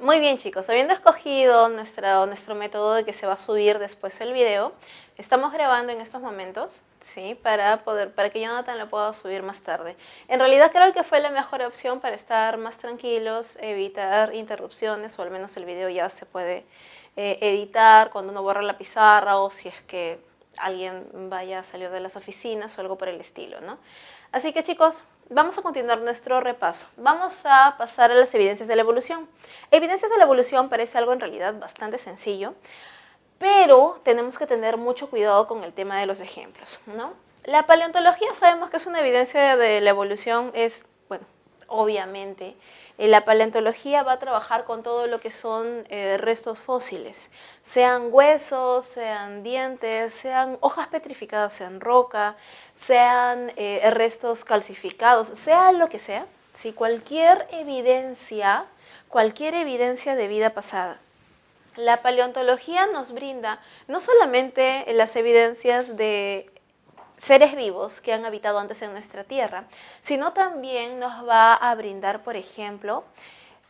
Muy bien, chicos, habiendo escogido nuestro método de que se va a subir después el video, estamos grabando en estos momentos, ¿sí? Para que Jonathan lo pueda subir más tarde. En realidad creo que fue la mejor opción para estar más tranquilos, evitar interrupciones, o al menos el video ya se puede editar cuando uno borra la pizarra o si es que alguien vaya a salir de las oficinas o algo por el estilo, ¿no? Así que, chicos, vamos a continuar nuestro repaso. Vamos a pasar a las evidencias de la evolución. Evidencias de la evolución parece algo en realidad bastante sencillo, pero tenemos que tener mucho cuidado con el tema de los ejemplos, ¿no? La paleontología sabemos que es una evidencia de la evolución, bueno, obviamente, la paleontología va a trabajar con todo lo que son restos fósiles, sean huesos, sean dientes, sean hojas petrificadas en roca, sean restos calcificados, sea lo que sea, ¿sí? Cualquier evidencia de vida pasada. La paleontología nos brinda no solamente las evidencias de seres vivos que han habitado antes en nuestra Tierra, sino también nos va a brindar, por ejemplo,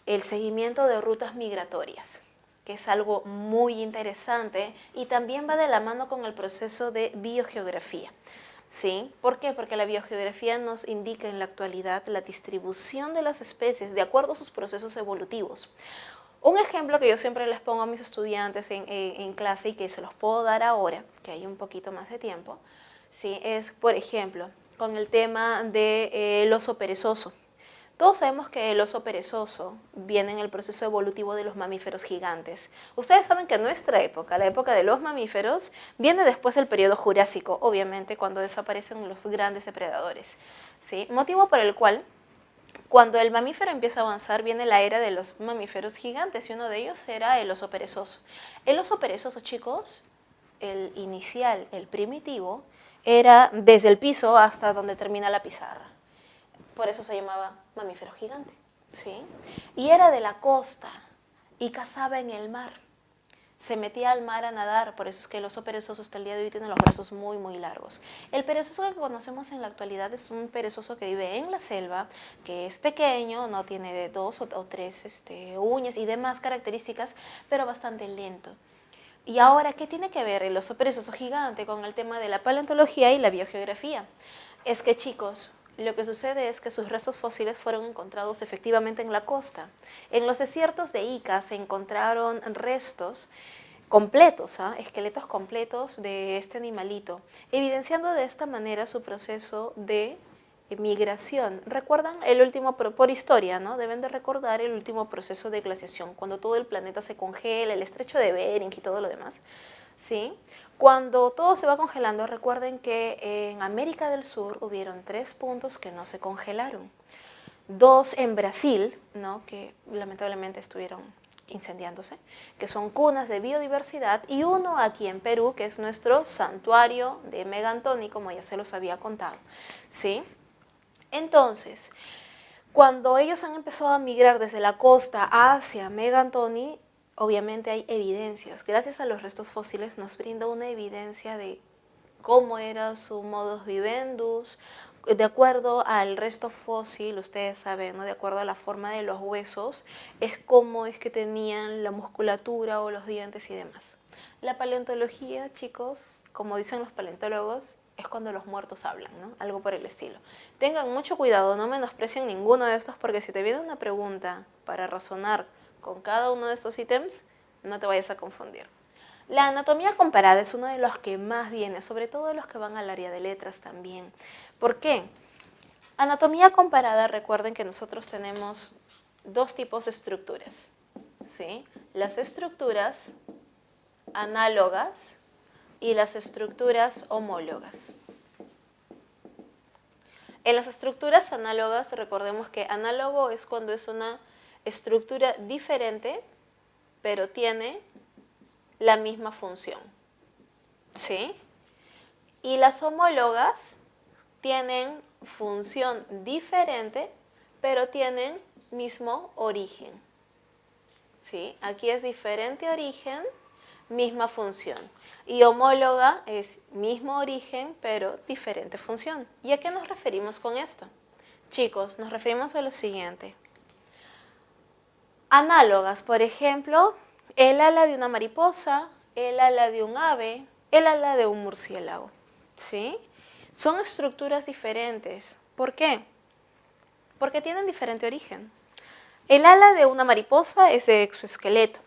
el seguimiento de rutas migratorias, que es algo muy interesante y también va de la mano con el proceso de biogeografía. ¿Sí? ¿Por qué? Porque la biogeografía nos indica en la actualidad la distribución de las especies de acuerdo a sus procesos evolutivos. Un ejemplo que yo siempre les pongo a mis estudiantes en clase y que se los puedo dar ahora, que hay un poquito más de tiempo, ¿sí? Es, por ejemplo, con el tema del oso perezoso. Todos sabemos que el oso perezoso viene en el proceso evolutivo de los mamíferos gigantes. Ustedes saben que nuestra época, la época de los mamíferos, viene después del periodo Jurásico, obviamente cuando desaparecen los grandes depredadores, ¿sí? Motivo por el cual, cuando el mamífero empieza a avanzar, viene la era de los mamíferos gigantes y uno de ellos era el oso perezoso. El oso perezoso, chicos, el inicial, el primitivo, era desde el piso hasta donde termina la pizarra. Por eso se llamaba mamífero gigante, ¿sí? Y era de la costa y cazaba en el mar. Se metía al mar a nadar, por eso es que el oso perezoso hasta el día de hoy tiene los brazos muy, muy largos. El perezoso que conocemos en la actualidad es un perezoso que vive en la selva, que es pequeño, no tiene dos o tres uñas y demás características, pero bastante lento. Y ahora, ¿qué tiene que ver el oso perezoso gigante con el tema de la paleontología y la biogeografía? Es que, chicos, lo que sucede es que sus restos fósiles fueron encontrados efectivamente en la costa. En los desiertos de Ica se encontraron restos completos, esqueletos completos de este animalito, evidenciando de esta manera su proceso de migración. ¿Recuerdan el último, por historia, ¿no? Deben de recordar el último proceso de glaciación, cuando todo el planeta se congela, el estrecho de Bering y todo lo demás, ¿sí? Cuando todo se va congelando, recuerden que en América del Sur hubieron 3 puntos que no se congelaron. 2 en Brasil, ¿no? Que lamentablemente estuvieron incendiándose, que son cunas de biodiversidad, y 1 aquí en Perú, que es nuestro santuario de Megantoni, como ya se los había contado, ¿sí? Entonces, cuando ellos han empezado a migrar desde la costa hacia Megantoni, obviamente hay evidencias. Gracias a los restos fósiles nos brinda una evidencia de cómo era su modus vivendus, de acuerdo al resto fósil, ustedes saben, ¿no? De acuerdo a la forma de los huesos, es cómo es que tenían la musculatura o los dientes y demás. La paleontología, chicos, como dicen los paleontólogos, es cuando los muertos hablan, ¿no? Algo por el estilo. Tengan mucho cuidado, no menosprecien ninguno de estos, porque si te viene una pregunta para razonar con cada uno de estos ítems, no te vayas a confundir. La anatomía comparada es uno de los que más viene, sobre todo los que van al área de letras también. ¿Por qué? Anatomía comparada, recuerden que nosotros tenemos 2 tipos de estructuras, ¿sí? Las estructuras análogas y las estructuras homólogas. En las estructuras análogas, recordemos que análogo es cuando es una estructura diferente, pero tiene la misma función, ¿sí? Y las homólogas tienen función diferente, pero tienen mismo origen, ¿sí? Aquí es diferente origen, misma función. Y homóloga es mismo origen, pero diferente función. ¿Y a qué nos referimos con esto? Chicos, nos referimos a lo siguiente. Análogas, por ejemplo, el ala de una mariposa, el ala de un ave, el ala de un murciélago, ¿sí? Son estructuras diferentes. ¿Por qué? Porque tienen diferente origen. El ala de una mariposa es de exoesqueleto,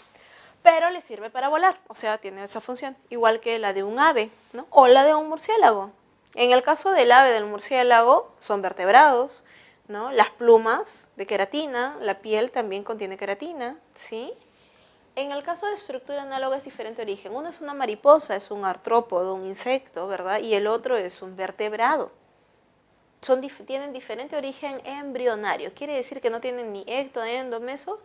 pero le sirve para volar, o sea, tiene esa función, igual que la de un ave, ¿no? O la de un murciélago. En el caso del ave del murciélago, son vertebrados, ¿no? Las plumas de queratina, la piel también contiene queratina, ¿sí? En el caso de estructura análoga es diferente origen. Uno es una mariposa, es un artrópodo, un insecto, ¿verdad? Y el otro es un vertebrado. Tienen diferente origen embrionario. Quiere decir que no tienen ni ecto, endo, meso.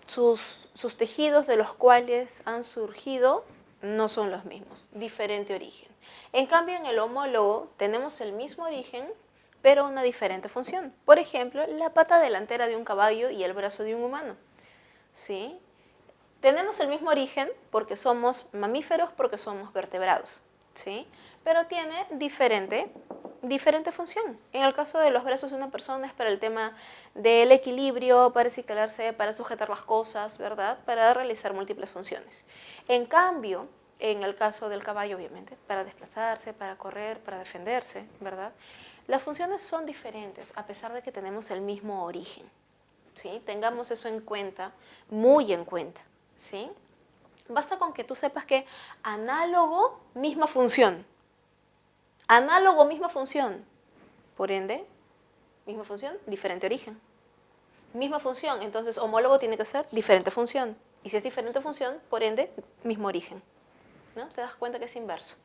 Sus tejidos de los cuales han surgido no son los mismos, diferente origen. En cambio, en el homólogo tenemos el mismo origen, pero una diferente función. Por ejemplo, la pata delantera de un caballo y el brazo de un humano, ¿sí? Tenemos el mismo origen porque somos mamíferos, porque somos vertebrados, ¿sí? Pero tiene diferente función. En el caso de los brazos de una persona es para el tema del equilibrio, para ciclarse, para sujetar las cosas, ¿verdad? Para realizar múltiples funciones. En cambio, en el caso del caballo, obviamente, para desplazarse, para correr, para defenderse, ¿verdad? Las funciones son diferentes a pesar de que tenemos el mismo origen, ¿sí? Tengamos eso en cuenta, muy en cuenta, ¿sí? Basta con que tú sepas que análogo, misma función. Análogo, misma función. Por ende, misma función, diferente origen. Misma función, entonces homólogo tiene que ser diferente función. Y si es diferente función, por ende, mismo origen, ¿no? Te das cuenta que es inverso,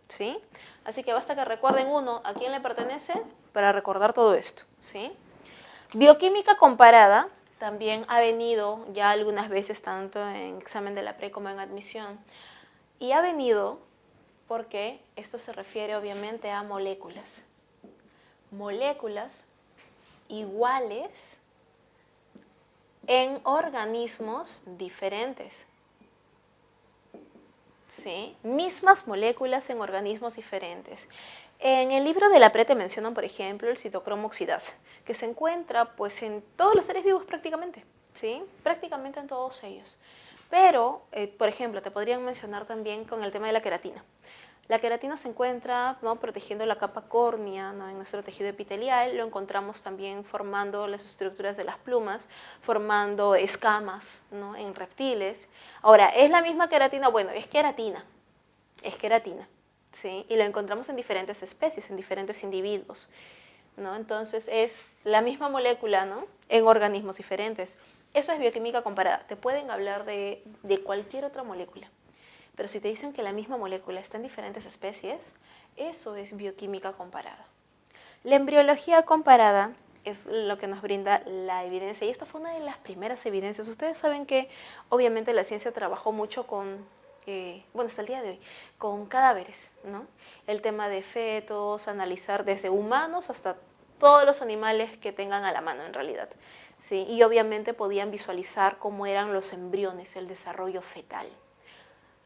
¿sí? Así que basta que recuerden uno a quién le pertenece para recordar todo esto, ¿sí? Bioquímica comparada también ha venido ya algunas veces, tanto en examen de la pre como en admisión, y ha venido porque esto se refiere obviamente a moléculas. Moléculas iguales en organismos diferentes. ¿Sí? Mismas moléculas en organismos diferentes. En el libro de la pre te mencionan, por ejemplo, el citocromo oxidasa, que se encuentra pues, en todos los seres vivos prácticamente, ¿sí? Prácticamente en todos ellos. Pero, por ejemplo, te podrían mencionar también con el tema de la queratina. La queratina se encuentra, ¿no?, protegiendo la capa córnea, ¿no?, en nuestro tejido epitelial. Lo encontramos también formando las estructuras de las plumas, formando escamas, ¿no?, en reptiles. Ahora, ¿es la misma queratina? Bueno, es queratina, ¿sí? Y lo encontramos en diferentes especies, en diferentes individuos, ¿no? Entonces es la misma molécula, ¿no?, en organismos diferentes. Eso es bioquímica comparada. Te pueden hablar de cualquier otra molécula. Pero si te dicen que la misma molécula está en diferentes especies, eso es bioquímica comparada. La embriología comparada es lo que nos brinda la evidencia, y esta fue una de las primeras evidencias. Ustedes saben que obviamente la ciencia trabajó mucho con, bueno, hasta el día de hoy, con cadáveres, ¿no? El tema de fetos, analizar desde humanos hasta todos los animales que tengan a la mano en realidad, ¿sí? Y obviamente podían visualizar cómo eran los embriones, el desarrollo fetal.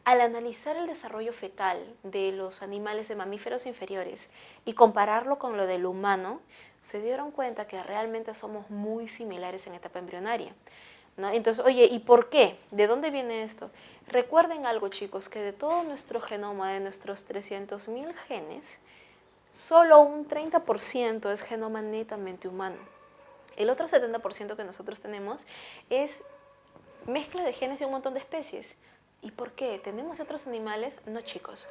Al analizar el desarrollo fetal de los animales de mamíferos inferiores y compararlo con lo del humano, se dieron cuenta que realmente somos muy similares en etapa embrionaria, ¿no? Entonces, oye, ¿y por qué? ¿De dónde viene esto? Recuerden algo, chicos, que de todo nuestro genoma, de nuestros 300.000 genes, solo un 30% es genoma netamente humano. El otro 70% que nosotros tenemos es mezcla de genes de un montón de especies. ¿Y por qué? ¿Tenemos otros animales? No, chicos.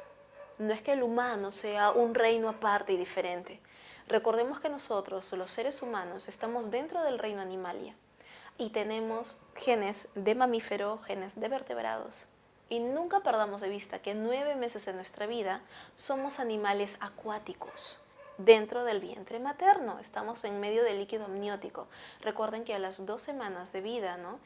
No es que el humano sea un reino aparte y diferente. Recordemos que nosotros, los seres humanos, estamos dentro del reino animalia y tenemos genes de mamífero, genes de vertebrados. Y nunca perdamos de vista que 9 meses de nuestra vida somos animales acuáticos. Dentro del vientre materno, estamos en medio del líquido amniótico. Recuerden que a las 2 semanas de vida, ¿no?,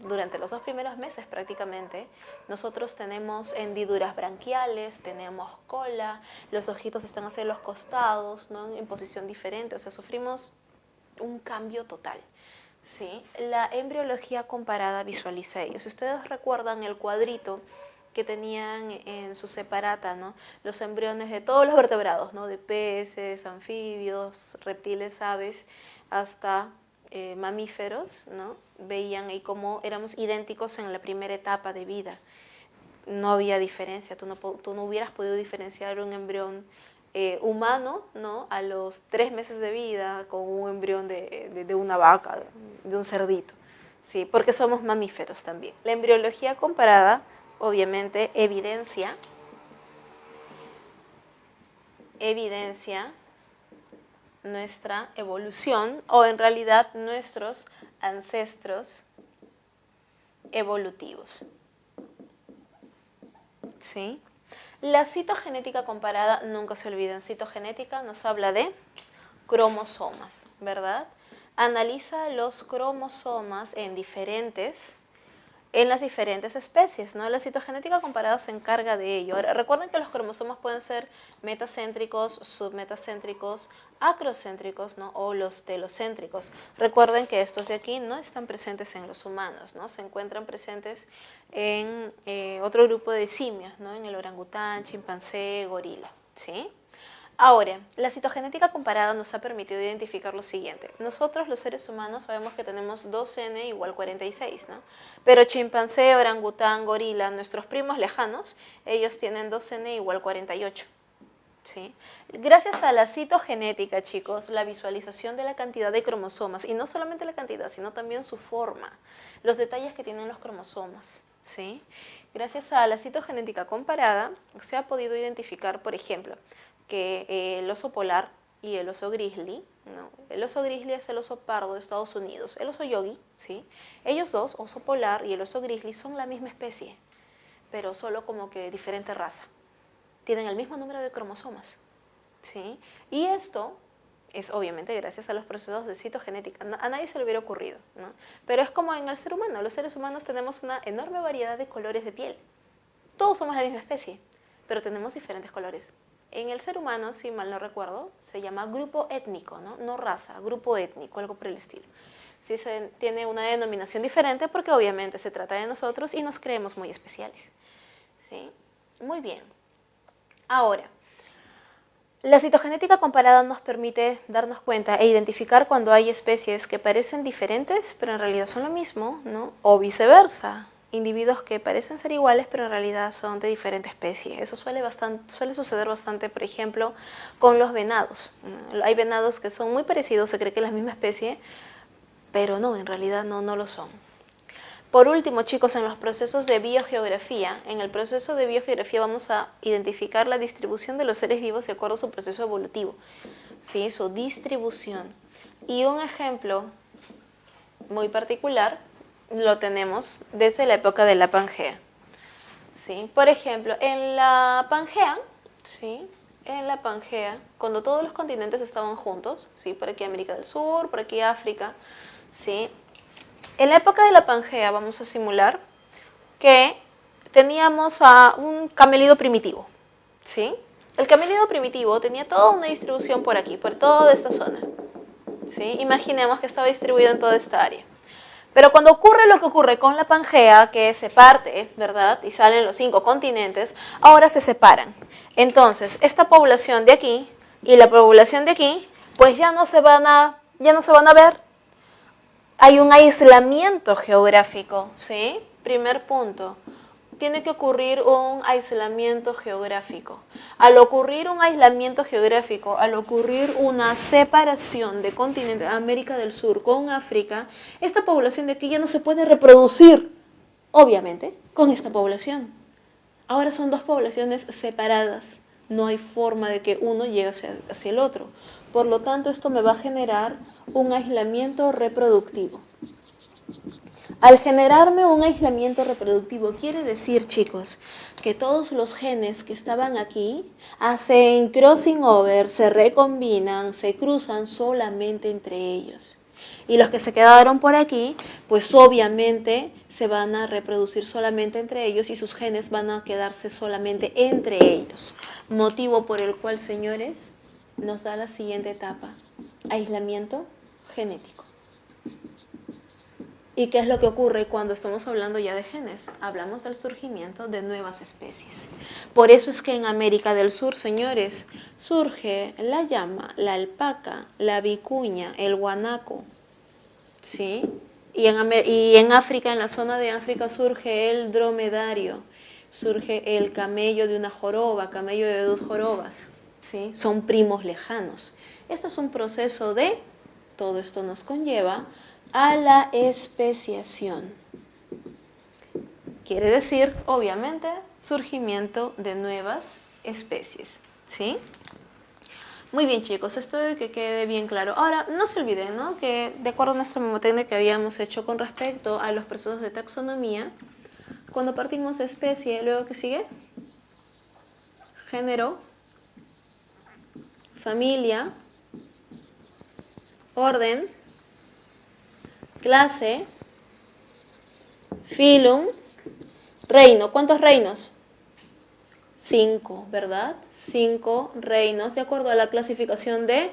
durante los 2 primeros meses prácticamente, nosotros tenemos hendiduras branquiales, tenemos cola, los ojitos están hacia los costados, ¿no?, en posición diferente, o sea, sufrimos un cambio total, ¿sí? La embriología comparada visualiza ello. Si ustedes recuerdan el cuadrito que tenían en su separata, ¿no?, los embriones de todos los vertebrados, ¿no?, de peces, anfibios, reptiles, aves, hasta mamíferos, ¿no? Veían ahí cómo éramos idénticos en la primera etapa de vida. No había diferencia, tú no hubieras podido diferenciar un embrión humano, ¿no? A los 3 meses de vida con un embrión de una vaca, de un cerdito, ¿sí? Porque somos mamíferos también. La embriología comparada, obviamente, evidencia nuestra evolución, o en realidad nuestros ancestros evolutivos, ¿sí? La citogenética comparada, nunca se olviden, citogenética nos habla de cromosomas, ¿verdad? Analiza los cromosomas en las diferentes especies, ¿no? La citogenética comparada se encarga de ello. Ahora, recuerden que los cromosomas pueden ser metacéntricos, submetacéntricos, acrocéntricos, ¿no? O los telocéntricos. Recuerden que estos de aquí no están presentes en los humanos, ¿no? Se encuentran presentes en otro grupo de simios, ¿no? En el orangután, chimpancé, gorila, ¿sí? Ahora, la citogenética comparada nos ha permitido identificar lo siguiente. Nosotros, los seres humanos, sabemos que tenemos 2n igual 46, ¿no? Pero chimpancé, orangután, gorila, nuestros primos lejanos, ellos tienen 2n igual 48, ¿sí? Gracias a la citogenética, chicos, la visualización de la cantidad de cromosomas, y no solamente la cantidad, sino también su forma, los detalles que tienen los cromosomas, ¿sí? Gracias a la citogenética comparada, se ha podido identificar, por ejemplo, que el oso polar y el oso grizzly, ¿no? El oso grizzly es el oso pardo de Estados Unidos, el oso yogi, ¿sí? Ellos dos, oso polar y el oso grizzly, son la misma especie, pero solo como que diferente raza. Tienen el mismo número de cromosomas, ¿sí? Y esto es obviamente gracias a los procesos de citogenética. A nadie se le hubiera ocurrido, ¿no? Pero es como en el ser humano. Los seres humanos tenemos una enorme variedad de colores de piel. Todos somos la misma especie, pero tenemos diferentes colores. En el ser humano, si mal no recuerdo, se llama grupo étnico, ¿no? No raza, grupo étnico, algo por el estilo. Sí tiene una denominación diferente porque obviamente se trata de nosotros y nos creemos muy especiales, ¿sí? Muy bien. Ahora, la citogenética comparada nos permite darnos cuenta e identificar cuando hay especies que parecen diferentes, pero en realidad son lo mismo, ¿no? O viceversa. Individuos que parecen ser iguales, pero en realidad son de diferente especie. Eso suele suceder bastante, por ejemplo, con los venados. Hay venados que son muy parecidos, se cree que es la misma especie, pero no, en realidad no lo son. Por último, chicos, en los procesos de biogeografía, en el proceso de biogeografía vamos a identificar la distribución de los seres vivos de acuerdo a su proceso evolutivo, ¿sí? Su distribución. Y un ejemplo muy particular lo tenemos desde la época de la Pangea, ¿sí? Por ejemplo, en la Pangea, ¿sí? En la Pangea, cuando todos los continentes estaban juntos, ¿sí? Por aquí América del Sur, por aquí África, ¿sí? En la época de la Pangea vamos a simular que teníamos a un camélido primitivo, ¿sí? El camélido primitivo tenía toda una distribución por aquí, por toda esta zona, ¿sí? Imaginemos que estaba distribuido en toda esta área. Pero cuando ocurre lo que ocurre con la Pangea, que se parte, ¿verdad? Y salen los 5 continentes, ahora se separan. Entonces, esta población de aquí y la población de aquí, pues ya no se van a ver. Hay un aislamiento geográfico, ¿sí? Primer punto. Tiene que ocurrir un aislamiento geográfico. Al ocurrir un aislamiento geográfico, al ocurrir una separación de continente América del Sur con África, esta población de aquí ya no se puede reproducir, obviamente, con esta población. Ahora son 2 poblaciones separadas. No hay forma de que uno llegue hacia el otro. Por lo tanto, esto me va a generar un aislamiento reproductivo. Al generarme un aislamiento reproductivo, quiere decir, chicos, que todos los genes que estaban aquí hacen crossing over, se recombinan, se cruzan solamente entre ellos. Y los que se quedaron por aquí, pues obviamente se van a reproducir solamente entre ellos y sus genes van a quedarse solamente entre ellos. Motivo por el cual, señores, nos da la siguiente etapa: aislamiento genético. ¿Y qué es lo que ocurre cuando estamos hablando ya de genes? Hablamos del surgimiento de nuevas especies. Por eso es que en América del Sur, señores, surge la llama, la alpaca, la vicuña, el guanaco, ¿sí? Y en África, en la zona de África, surge el dromedario, surge el camello de una joroba, camello de dos jorobas, ¿sí? Son primos lejanos. Esto es un proceso de, todo esto nos conlleva a la especiación. Quiere decir, obviamente, surgimiento de nuevas especies, ¿sí? Muy bien, chicos, esto de que quede bien claro. Ahora, no se olviden, ¿no?, que de acuerdo a nuestra memotecnia que habíamos hecho con respecto a los procesos de taxonomía, cuando partimos de especie, luego que sigue, género, familia, orden, clase, filum, reino. ¿Cuántos reinos? 5, ¿verdad? 5 reinos de acuerdo a la clasificación de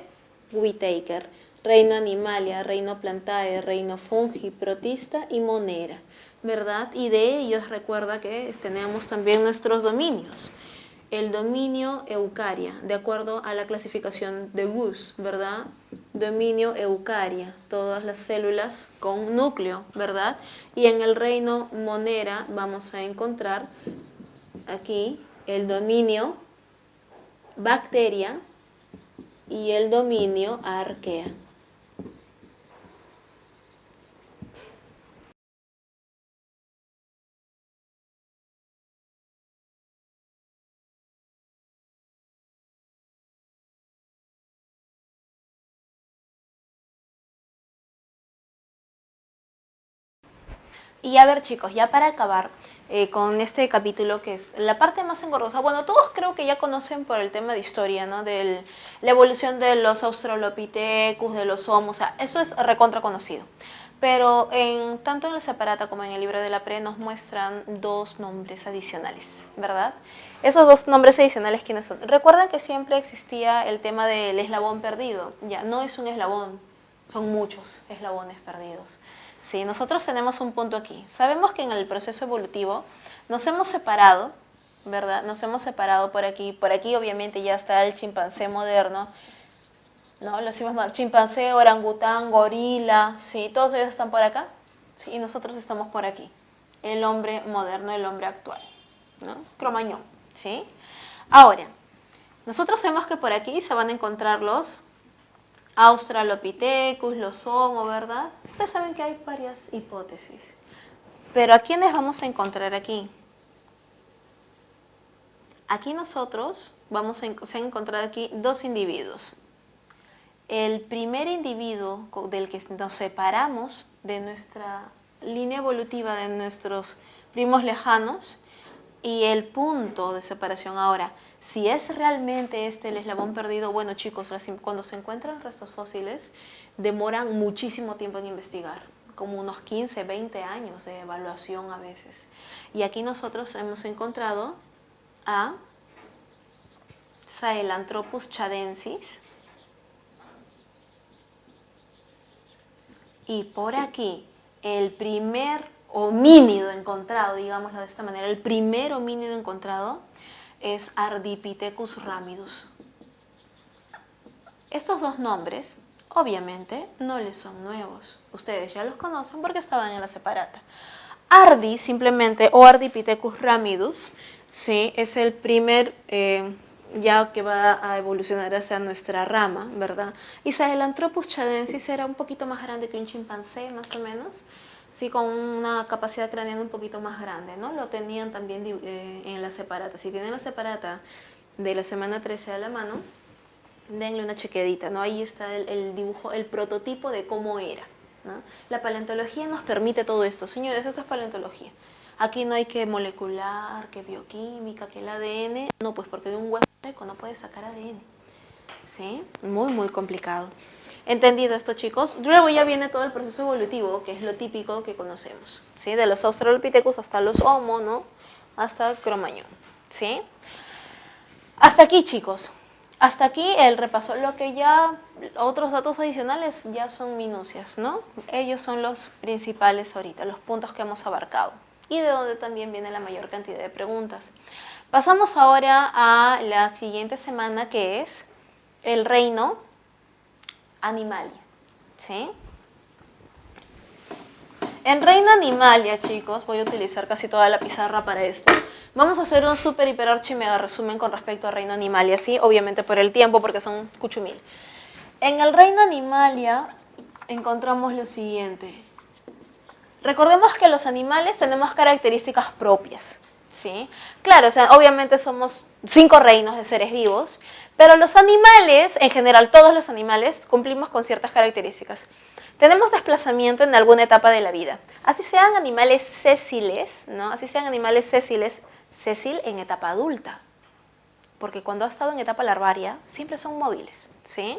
Whittaker. Reino Animalia, Reino Plantae, Reino Fungi, Protista y Monera, ¿verdad? Y de ellos recuerda que tenemos también nuestros dominios. El dominio Eucaria, de acuerdo a la clasificación de Gus, ¿verdad? Dominio Eucaria, todas las células con núcleo, ¿verdad? Y en el reino Monera vamos a encontrar aquí el dominio Bacteria y el dominio Arquea. Y a ver, chicos, ya para acabar con este capítulo, que es la parte más engorrosa, bueno, todos creo que ya conocen por el tema de historia, ¿no?, de la evolución de los Australopithecus, de los Homo, o sea, eso es recontra conocido. Pero tanto en la separata como en el libro de la Pre nos muestran dos nombres adicionales, ¿verdad? Esos dos nombres adicionales, ¿quiénes son? Recuerden que siempre existía el tema del eslabón perdido. Ya, no es un eslabón, son muchos eslabones perdidos. Sí, nosotros tenemos un punto aquí. Sabemos que en el proceso evolutivo nos hemos separado, ¿verdad? Nos hemos separado por aquí. Por aquí obviamente ya está el chimpancé moderno, ¿no? Los chimpancé, orangután, gorila, ¿sí? Todos ellos están por acá, ¿sí? Y nosotros estamos por aquí. El hombre moderno, el hombre actual, ¿no? Cromañón, ¿sí? Ahora, nosotros sabemos que por aquí se van a encontrar los Australopithecus, los Homo, ¿verdad? Ustedes saben que hay varias hipótesis. Pero ¿a quiénes vamos a encontrar aquí? Aquí nosotros se han encontrado aquí dos individuos. El primer individuo del que nos separamos de nuestra línea evolutiva, de nuestros primos lejanos, y el punto de separación. Ahora, si es realmente el eslabón perdido, bueno, chicos, cuando se encuentran restos fósiles, demoran muchísimo tiempo en investigar, como unos 15, 20 años de evaluación a veces. Y aquí nosotros hemos encontrado a Sahelanthropus chadensis, y por aquí el primer homínido encontrado, digámoslo de esta manera, el primer homínido encontrado es Ardipithecus ramidus. Estos dos nombres, obviamente, no les son nuevos. Ustedes ya los conocen porque estaban en la separata. Ardi, simplemente, o Ardipithecus ramidus, sí, es el primer ya que va a evolucionar hacia nuestra rama, ¿verdad? Y Sahelanthropus chadensis era un poquito más grande que un chimpancé, más o menos, sí, con una capacidad craneana un poquito más grande, ¿no? Lo tenían también en la separata. Si tienen la separata de la semana 13 a la mano, denle una chequeadita, ¿no? Ahí está el dibujo, el prototipo de cómo era, ¿no? La paleontología nos permite todo esto. Señores, esto es paleontología. Aquí no hay que molecular, que bioquímica, que el ADN. No, pues porque de un hueso seco no puedes sacar ADN. ¿Sí? Muy, muy complicado. ¿Entendido esto, chicos? Luego ya viene todo el proceso evolutivo, que es lo típico que conocemos, ¿sí? De los Australopithecus hasta los Homo, ¿no? Hasta Cromañón, ¿sí? Hasta aquí, chicos. Hasta aquí el repaso. Lo que ya, otros datos adicionales ya son minucias, ¿no? Ellos son los principales ahorita, los puntos que hemos abarcado. Y de donde también viene la mayor cantidad de preguntas. Pasamos ahora a la siguiente semana, que es el reino Animalia, ¿sí? En Reino Animalia, chicos, voy a utilizar casi toda la pizarra para esto. Vamos a hacer un super, hiper, archi, mega resumen con respecto a Reino Animalia, ¿sí? Obviamente por el tiempo, porque son cuchumil. En el Reino Animalia encontramos lo siguiente. Recordemos que los animales tenemos características propias, ¿sí? Claro, o sea, obviamente somos 5 reinos de seres vivos, pero los animales, en general todos los animales, cumplimos con ciertas características. Tenemos desplazamiento en alguna etapa de la vida. Así sean animales sésiles, ¿no? Así sean animales sésiles, sésil en etapa adulta. Porque cuando ha estado en etapa larvaria, siempre son móviles, ¿sí?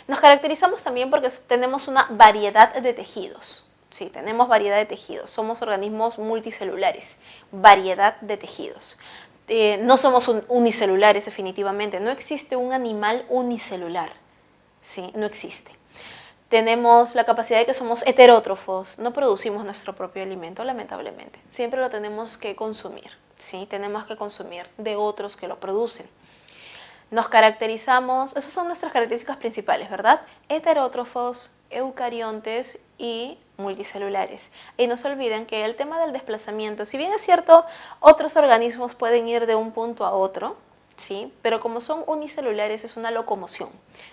Nos caracterizamos también porque tenemos una variedad de tejidos. Sí, tenemos variedad de tejidos. Somos organismos multicelulares, variedad de tejidos. No somos unicelulares definitivamente. No existe un animal unicelular, ¿sí? No existe. Tenemos la capacidad de que somos heterótrofos, no producimos nuestro propio alimento, lamentablemente. Siempre lo tenemos que consumir, ¿sí? Tenemos que consumir de otros que lo producen. Nos caracterizamos, esas son nuestras características principales, ¿verdad? Heterótrofos, eucariontes y multicelulares. Y no se olviden que el tema del desplazamiento, si bien es cierto, otros organismos pueden ir de un punto a otro, ¿sí? Pero como son unicelulares es una locomoción,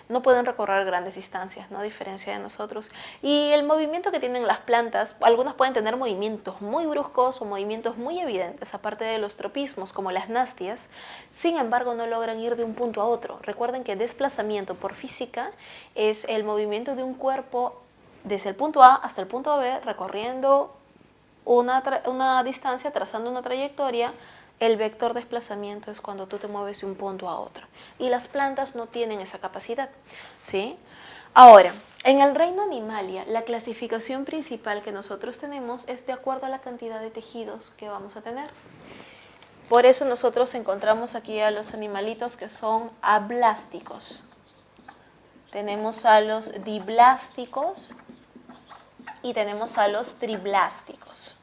no pueden recorrer grandes distancias, ¿no? A diferencia de nosotros. Y el movimiento que tienen las plantas, algunas pueden tener movimientos muy bruscos o movimientos muy evidentes, aparte de los tropismos como las nastias, sin embargo no logran ir de un punto a otro. Recuerden que desplazamiento por física es el movimiento de un cuerpo desde el punto A hasta el punto B, recorriendo una distancia, trazando una trayectoria. El vector de desplazamiento es cuando tú te mueves de un punto a otro. Y las plantas no tienen esa capacidad, ¿sí? Ahora, en el reino Animalia, la clasificación principal que nosotros tenemos es de acuerdo a la cantidad de tejidos que vamos a tener. Por eso nosotros encontramos aquí a los animalitos que son ablásticos. Tenemos a los diblásticos y tenemos a los triblásticos.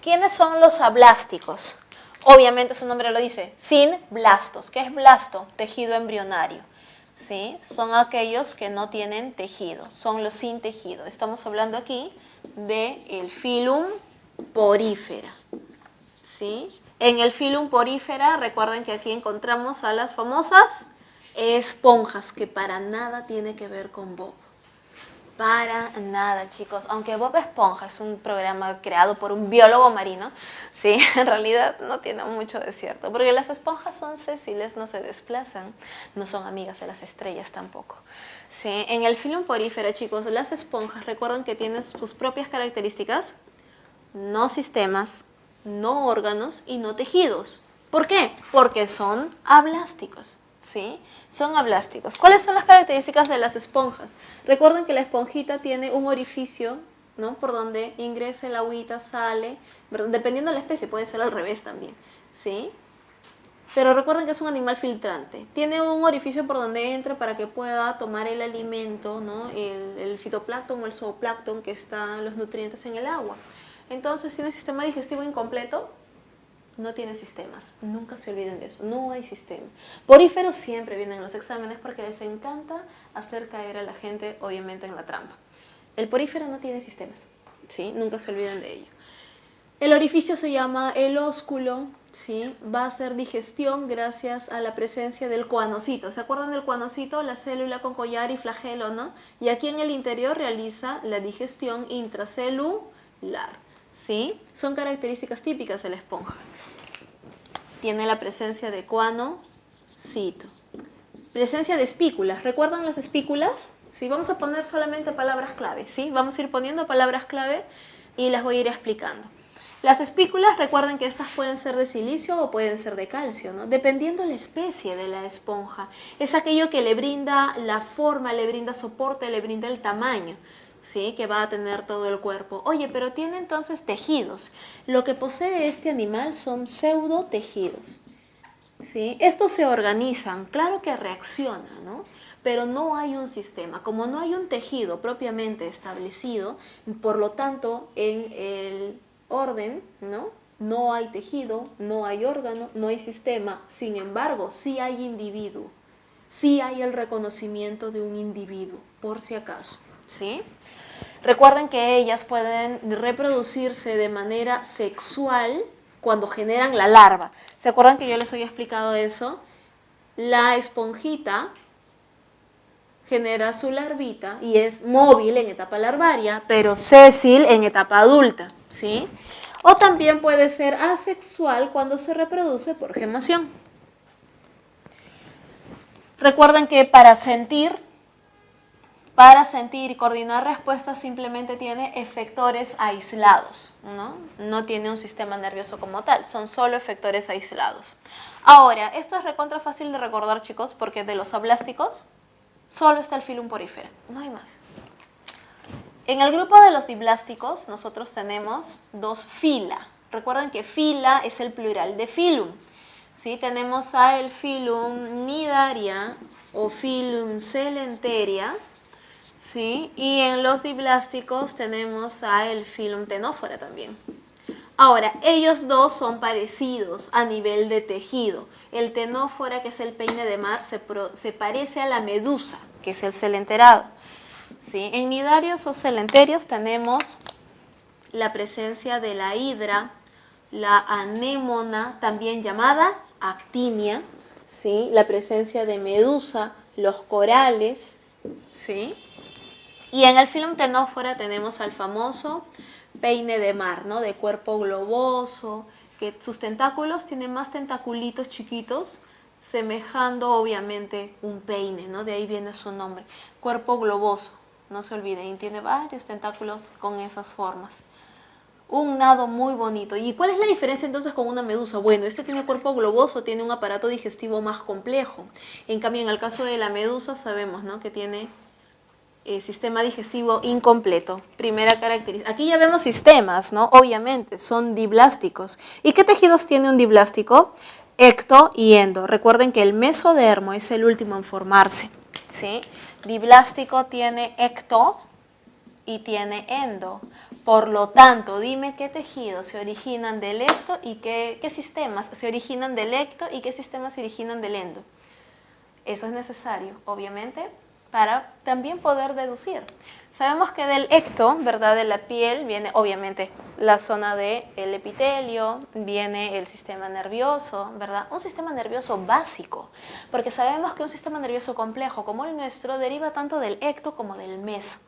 ¿Quiénes son los ablásticos? Obviamente su nombre lo dice, sin blastos. ¿Qué es blasto? Tejido embrionario. ¿Sí? Son aquellos que no tienen tejido, son los sin tejido. Estamos hablando aquí del filum porífera. ¿Sí? En el filum porífera, recuerden que aquí encontramos a las famosas esponjas, que para nada tiene que ver con Bob. Para nada, chicos. Aunque Bob Esponja es un programa creado por un biólogo marino, sí, en realidad no tiene mucho de cierto, porque las esponjas son sésiles, no se desplazan, no son amigas de las estrellas tampoco. Sí, en el filum porífera, chicos, las esponjas, recuerden que tienen sus propias características, no sistemas, no órganos y no tejidos. ¿Por qué? Porque son ablásticos. ¿Sí? Son ablásticos. ¿Cuáles son las características de las esponjas? Recuerden que la esponjita tiene un orificio, ¿no? Por donde ingresa el agüita, sale, ¿verdad? Dependiendo de la especie, puede ser al revés también, ¿sí? Pero recuerden que es un animal filtrante. Tiene un orificio por donde entra para que pueda tomar el alimento, ¿no? El fitoplancton o el zooplancton, que están los nutrientes en el agua. Entonces, tiene sistema digestivo incompleto. No tiene sistemas, nunca se olviden de eso, no hay sistema. Poríferos siempre vienen en los exámenes porque les encanta hacer caer a la gente, obviamente, en la trampa. El porífero no tiene sistemas, ¿sí? Nunca se olviden de ello. El orificio se llama el ósculo, ¿sí? Va a hacer digestión gracias a la presencia del coanocito. ¿Se acuerdan del coanocito? La célula con collar y flagelo, ¿no? Y aquí en el interior realiza la digestión intracelular, ¿sí? Son características típicas de la esponja. Tiene la presencia de coanocito. Presencia de espículas. ¿Recuerdan las espículas? ¿Sí? Vamos a poner solamente palabras clave, ¿sí? Vamos a ir poniendo palabras clave y las voy a ir explicando. Las espículas, recuerden que estas pueden ser de silicio o pueden ser de calcio, ¿no? Dependiendo la especie de la esponja. Es aquello que le brinda la forma, le brinda soporte, le brinda el tamaño, ¿sí? Que va a tener todo el cuerpo. Oye, pero tiene entonces tejidos. Lo que posee este animal son pseudotejidos, ¿sí? Estos se organizan, claro que reaccionan, ¿no? Pero no hay un sistema. Como no hay un tejido propiamente establecido, por lo tanto, en el orden, ¿no? No hay tejido, no hay órgano, no hay sistema. Sin embargo, sí hay individuo. Sí hay el reconocimiento de un individuo, por si acaso, ¿sí? Recuerden que ellas pueden reproducirse de manera sexual cuando generan la larva. ¿Se acuerdan que yo les había explicado eso? La esponjita genera su larvita y es móvil en etapa larvaria, pero sésil en etapa adulta, ¿sí? O también puede ser asexual cuando se reproduce por gemación. Recuerden que para sentir y coordinar respuestas simplemente tiene efectores aislados, ¿no? No tiene un sistema nervioso como tal, son solo efectores aislados. Ahora, esto es recontra fácil de recordar, chicos, porque de los ablásticos solo está el filum porífera, no hay más. En el grupo de los diblásticos nosotros tenemos dos fila. Recuerden que fila es el plural de filum. ¿Sí? Tenemos a el filum nidaria o filum celenteria, ¿sí? Y en los diblásticos tenemos a el filum ctenófora también. Ahora, ellos dos son parecidos a nivel de tejido. El ctenófora, que es el peine de mar, se parece a la medusa, que es el celenterado. ¿Sí? En nidarios o celenterios tenemos la presencia de la hidra, la anémona, también llamada actinia, ¿sí? La presencia de medusa, los corales, ¿sí? Y en el filum ctenófora tenemos al famoso peine de mar, ¿no? De cuerpo globoso, que sus tentáculos tienen más tentaculitos chiquitos, semejando obviamente un peine, ¿no? De ahí viene su nombre, cuerpo globoso, no se olviden, y tiene varios tentáculos con esas formas. Un nado muy bonito. ¿Y cuál es la diferencia entonces con una medusa? Bueno, este tiene cuerpo globoso, tiene un aparato digestivo más complejo. En cambio, en el caso de la medusa sabemos, ¿no? Que tiene sistema digestivo incompleto. Primera característica. Aquí ya vemos sistemas, ¿no? Obviamente, son diblásticos. ¿Y qué tejidos tiene un diblástico? Ecto y endo. Recuerden que el mesodermo es el último en formarse, ¿sí? Diblástico tiene ecto y tiene endo. Por lo tanto, dime qué tejidos se originan del ecto y qué sistemas se originan del ecto y qué sistemas se originan del endo. Eso es necesario, obviamente, para también poder deducir. Sabemos que del ecto, ¿verdad? De la piel viene obviamente la zona del epitelio, viene el sistema nervioso, ¿verdad? Un sistema nervioso básico, porque sabemos que un sistema nervioso complejo como el nuestro deriva tanto del ecto como del meso,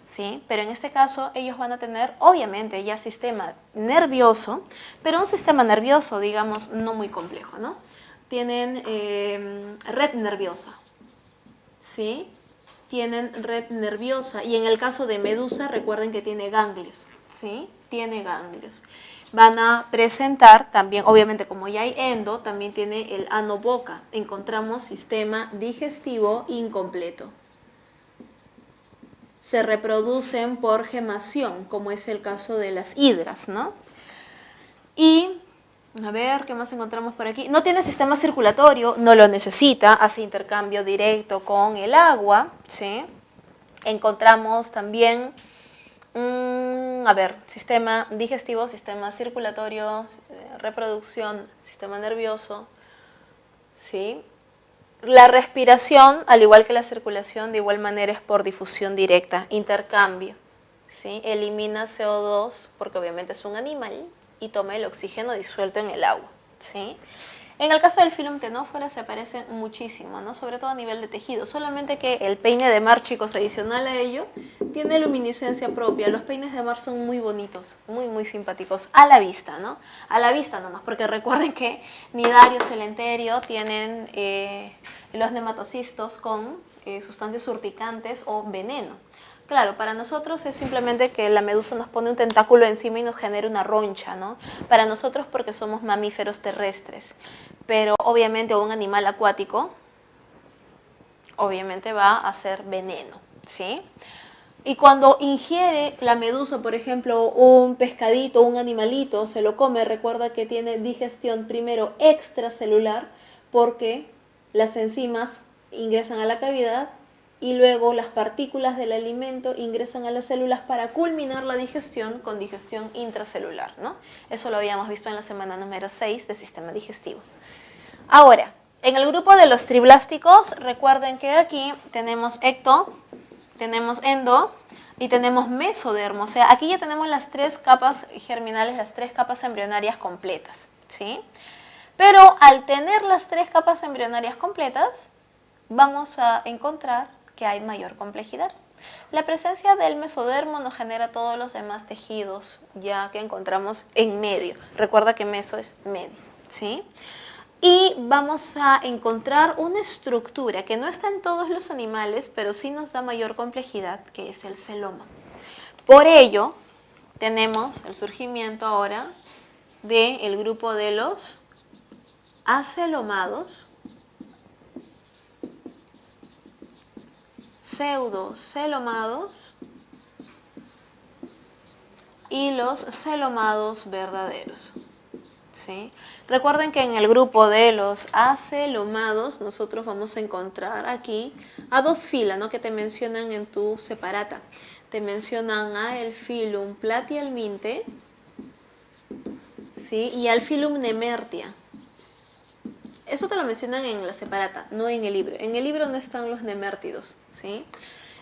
¿sí? Pero en este caso ellos van a tener obviamente ya sistema nervioso, pero un sistema nervioso, digamos, no muy complejo, ¿no? Tienen red nerviosa, ¿sí? Tienen red nerviosa y en el caso de medusa recuerden que tiene ganglios, ¿sí? Tiene ganglios. Van a presentar también, obviamente como ya hay endo, también tiene el ano boca. Encontramos sistema digestivo incompleto. Se reproducen por gemación, como es el caso de las hidras, ¿no? Y a ver, ¿qué más encontramos por aquí? No tiene sistema circulatorio, no lo necesita, hace intercambio directo con el agua, ¿sí? Encontramos también, a ver, sistema digestivo, sistema circulatorio, reproducción, sistema nervioso, ¿sí? La respiración, al igual que la circulación, de igual manera es por difusión directa, intercambio, ¿sí? Elimina CO2 porque obviamente es un animal y toma el oxígeno disuelto en el agua, ¿sí? En el caso del filum ctenófora se parece muchísimo, ¿no? Sobre todo a nivel de tejido, solamente que el peine de mar, chicos, adicional a ello, tiene luminiscencia propia. Los peines de mar son muy bonitos, muy simpáticos a la vista, ¿no? A la vista nomás, porque recuerden que nidario, celenterio tienen los nematocistos con sustancias urticantes o veneno. Claro, para nosotros es simplemente que la medusa nos pone un tentáculo encima y nos genera una roncha, ¿no? Para nosotros porque somos mamíferos terrestres, pero obviamente un animal acuático obviamente va a ser veneno, ¿sí? Y cuando ingiere la medusa, por ejemplo, un pescadito, un animalito, se lo come, recuerda que tiene digestión primero extracelular porque las enzimas ingresan a la cavidad y luego las partículas del alimento ingresan a las células para culminar la digestión con digestión intracelular, ¿no? Eso lo habíamos visto en la semana número 6 del sistema digestivo. Ahora, en el grupo de los triblásticos, recuerden que aquí tenemos ecto, tenemos endo, Y tenemos mesodermo, o sea, aquí ya tenemos las 3 capas germinales, las 3 capas embrionarias completas, ¿sí? Pero al tener las 3 capas embrionarias completas, vamos a encontrar que hay mayor complejidad. La presencia del mesodermo nos genera todos los demás tejidos ya que encontramos en medio. Recuerda que meso es medio, ¿sí? Y vamos a encontrar una estructura que no está en todos los animales, pero sí nos da mayor complejidad, que es el celoma. Por ello, tenemos el surgimiento ahora del grupo de los acelomados, pseudocelomados y los celomados verdaderos, ¿sí? Recuerden que en el grupo de los acelomados nosotros vamos a encontrar aquí a 2 filas, ¿no?, que te mencionan en tu separata. Te mencionan a el filum platyhelminthe, ¿sí?, y al filum nemertia. Eso te lo mencionan en la separata, no en el libro. En el libro no están los nemértidos, ¿sí?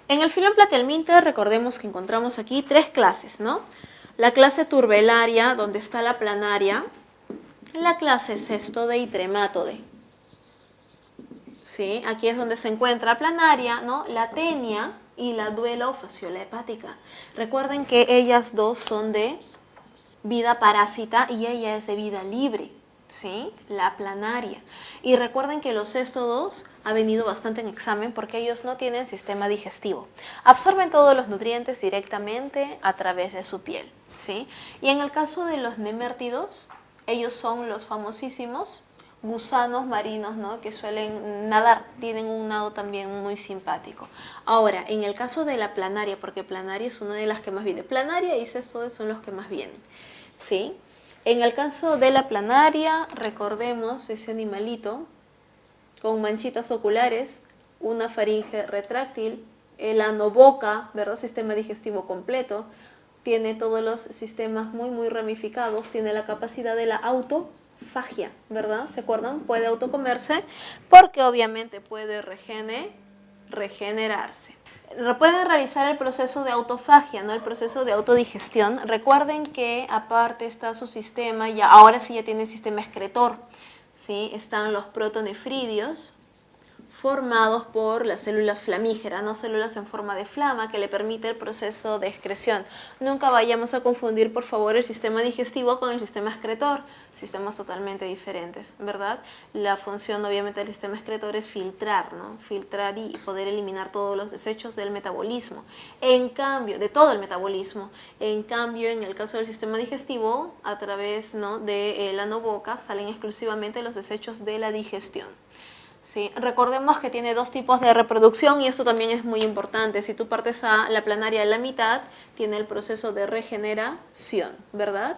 En el filum platyhelminthe recordemos que encontramos aquí 3 clases, ¿no? La clase turbelaria, donde está la planaria, la clase cestode y trematode, ¿sí? Aquí es donde se encuentra planaria, ¿no?, la tenia y la duela o fasciola hepática. Recuerden que ellas dos son de vida parásita y ella es de vida libre, ¿sí?, la planaria. Y recuerden que los cestodos ha venido bastante en examen porque ellos no tienen sistema digestivo. Absorben todos los nutrientes directamente a través de su piel, ¿sí? Y en el caso de los nemértidos, ellos son los famosísimos gusanos marinos, ¿no?, que suelen nadar, tienen un nado también muy simpático. Ahora, en el caso de la planaria, porque planaria es una de las que más viene, planaria y cestodes son los que más vienen, ¿sí? En el caso de la planaria, recordemos ese animalito con manchitas oculares, una faringe retráctil, el ano boca, ¿verdad?, sistema digestivo completo, tiene todos los sistemas muy ramificados, tiene la capacidad de la autofagia, ¿verdad? ¿Se acuerdan? Puede autocomerse porque obviamente puede regenerarse. Pueden realizar el proceso de autofagia, ¿no?, el proceso de autodigestión. Recuerden que aparte está su sistema, ya ahora sí ya tiene sistema excretor, ¿sí? Están los protonefridios, formados por las células flamígeras, no células en forma de flama, que le permite el proceso de excreción. Nunca vayamos a confundir, por favor, el sistema digestivo con el sistema excretor, sistemas totalmente diferentes, ¿verdad? La función, obviamente, del sistema excretor es filtrar, ¿no?, filtrar y poder eliminar todos los desechos del metabolismo, en cambio, de todo el metabolismo. En cambio, en el caso del sistema digestivo, a través, ¿no?, del ano boca salen exclusivamente los desechos de la digestión. Sí, recordemos que tiene 2 tipos de reproducción y esto también es muy importante. Si tú partes a la planaria a la mitad, tiene el proceso de regeneración, ¿verdad?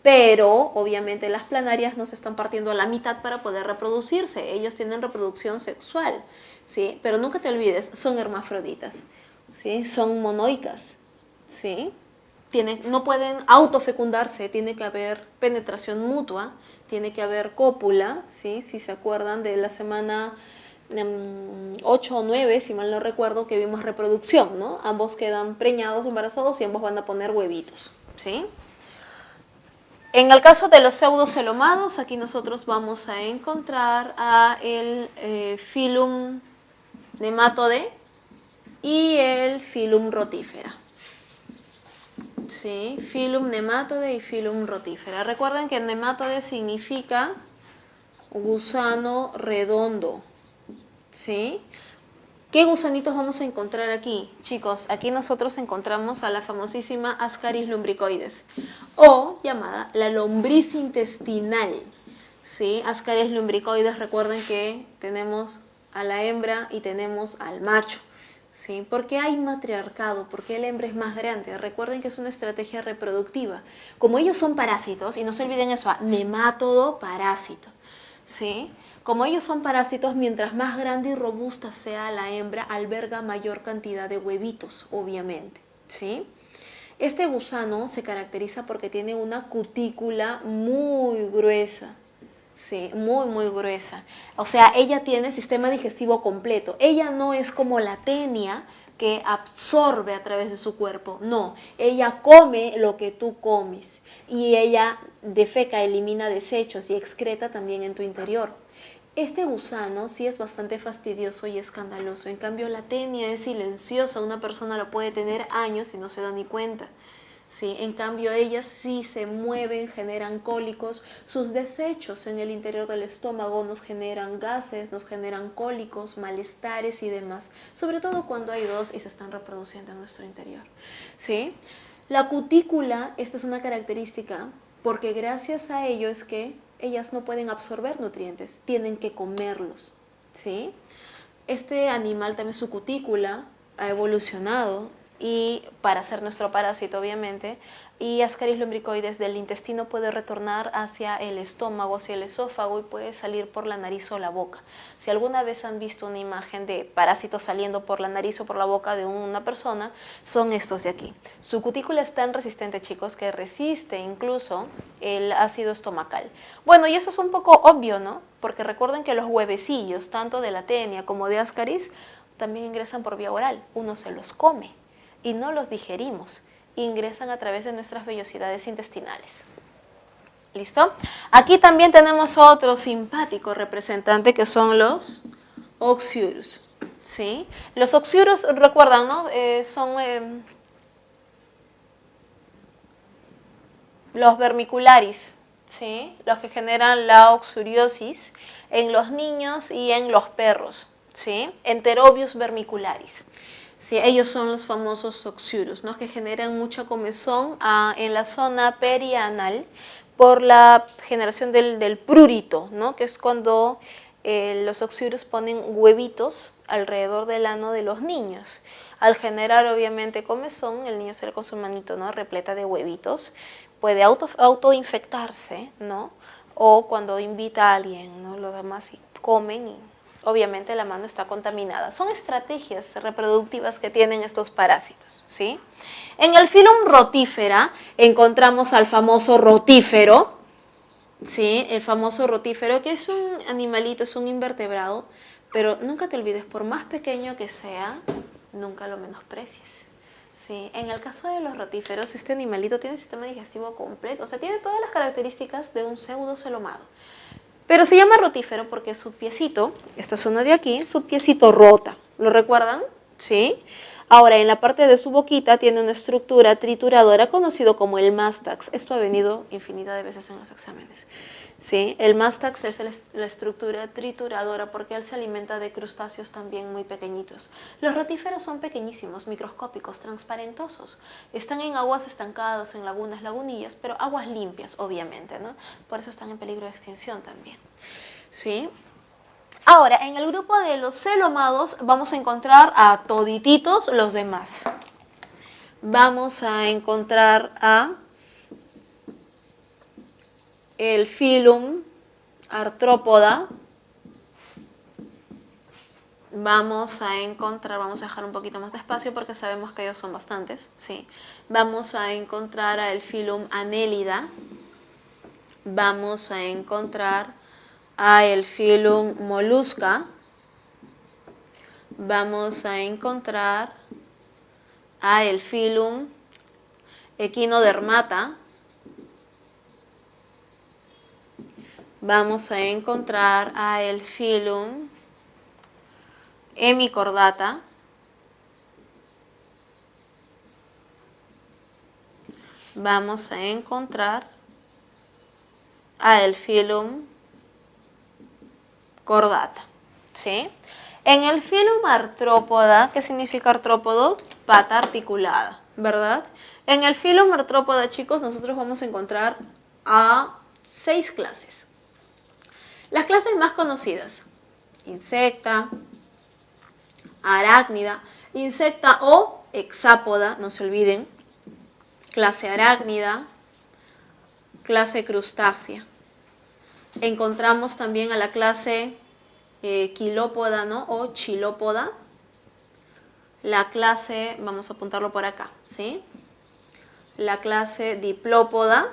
Pero obviamente las planarias no se están partiendo a la mitad para poder reproducirse. Ellos tienen reproducción sexual, ¿sí? Pero nunca te olvides, son hermafroditas, ¿sí? Son monoicas, ¿sí? No pueden autofecundarse, tiene que haber penetración mutua, tiene que haber cópula, ¿sí? Si se acuerdan de la semana 8 o 9, si mal no recuerdo, que vimos reproducción, ¿no? Ambos quedan preñados, embarazados y ambos van a poner huevitos, ¿sí? En el caso de los pseudocelomados, aquí nosotros vamos a encontrar a el filum nematode y el filum rotífera. Sí, filum nematode y filum rotífera. Recuerden que nematode significa gusano redondo, ¿sí? ¿Qué gusanitos vamos a encontrar aquí? Chicos, aquí nosotros encontramos a la famosísima Ascaris lumbricoides, o llamada la lombriz intestinal, ¿sí? Ascaris lumbricoides, recuerden que tenemos a la hembra y tenemos al macho. ¿Sí? ¿Por qué hay matriarcado? ¿Por qué la hembra es más grande? Recuerden que es una estrategia reproductiva. Como ellos son parásitos, y no se olviden eso, nemátodo parásito, ¿sí? Como ellos son parásitos, mientras más grande y robusta sea la hembra, alberga mayor cantidad de huevitos, obviamente, ¿sí? Este gusano se caracteriza porque tiene una cutícula muy gruesa. Sí, muy gruesa. O sea, ella tiene sistema digestivo completo. Ella no es como la tenia, que absorbe a través de su cuerpo. No, ella come lo que tú comes y ella defeca, elimina desechos y excreta también en tu interior. Este gusano sí es bastante fastidioso y escandaloso. En cambio, la tenia es silenciosa. Una persona la puede tener años y no se da ni cuenta. Sí, en cambio ellas sí se mueven, generan cólicos, sus desechos en el interior del estómago nos generan gases, nos generan cólicos, malestares y demás, sobre todo cuando hay dos y se están reproduciendo en nuestro interior. ¿Sí? La cutícula, esta es una característica porque gracias a ello es que ellas no pueden absorber nutrientes, tienen que comerlos. ¿Sí? Este animal también, su cutícula ha evolucionado y para ser nuestro parásito obviamente, y Ascaris lumbricoides del intestino puede retornar hacia el estómago, hacia el esófago y puede salir por la nariz o la boca. Si alguna vez han visto una imagen de parásitos saliendo por la nariz o por la boca de una persona, son estos de aquí. Su cutícula es tan resistente, chicos, que resiste incluso el ácido estomacal. Bueno, y eso es un poco obvio, ¿no? Porque recuerden que los huevecillos, tanto de la tenia como de Ascaris, también ingresan por vía oral. Uno se los come y no los digerimos, ingresan a través de nuestras vellosidades intestinales. ¿Listo? Aquí también tenemos otro simpático representante que son los Oxyurus. ¿Sí? Los Oxyurus, recuerdan, ¿no? Son los vermicularis, ¿sí? Los que generan la oxuriosis en los niños y en los perros, ¿sí? Enterobius vermicularis. Sí, ellos son los famosos oxyurus, ¿no? Que generan mucha comezón en la zona perianal por la generación del prurito, ¿no? Que es cuando los oxyurus ponen huevitos alrededor del ano de los niños. Al generar obviamente comezón, el niño sale con su manito, ¿no? Repleta de huevitos, puede autoinfectarse, ¿no? O cuando invita a alguien, ¿no? Los demás comen y obviamente la mano está contaminada. Son estrategias reproductivas que tienen estos parásitos, ¿sí? En el filum rotífera encontramos al famoso rotífero, ¿sí? El famoso rotífero, que es un animalito, es un invertebrado, pero nunca te olvides, por más pequeño que sea, nunca lo menosprecies. Sí, en el caso de los rotíferos, este animalito tiene sistema digestivo completo, o sea, tiene todas las características de un pseudocelomado. Pero se llama rotífero porque su piecito, esta zona de aquí, su piecito rota. ¿Lo recuerdan? ¿Sí? Ahora, en la parte de su boquita tiene una estructura trituradora conocido como el mástax. Esto ha venido infinidad de veces en los exámenes. ¿Sí? El mástax es la estructura trituradora porque él se alimenta de crustáceos también muy pequeñitos. Los rotíferos son pequeñísimos, microscópicos, transparentosos. Están en aguas estancadas, en lagunas, lagunillas, pero aguas limpias, obviamente, ¿no? Por eso están en peligro de extinción también. ¿Sí? Ahora, en el grupo de los celomados vamos a encontrar a todititos los demás. Vamos a encontrar a el filum Artrópoda. Vamos a encontrar, vamos a dejar un poquito más de espacio porque sabemos que ellos son bastantes, ¿sí? Vamos a encontrar a el filum Annelida. Vamos a encontrar a el filum Mollusca. Vamos a encontrar a el filum Equinodermata. Vamos a encontrar a el filum Hemicordata. Vamos a encontrar a el filum Cordata, ¿sí? En el filum Artrópoda, ¿qué significa artrópodo? Pata articulada, ¿verdad? En el filum Artrópoda, chicos, nosotros vamos a encontrar a 6 clases. Las clases más conocidas: insecta, arácnida, insecta o hexápoda, no se olviden, clase arácnida, clase crustácea. Encontramos también a la clase quilópoda, ¿no? O chilópoda. La clase, vamos a apuntarlo por acá, ¿sí? La clase diplópoda.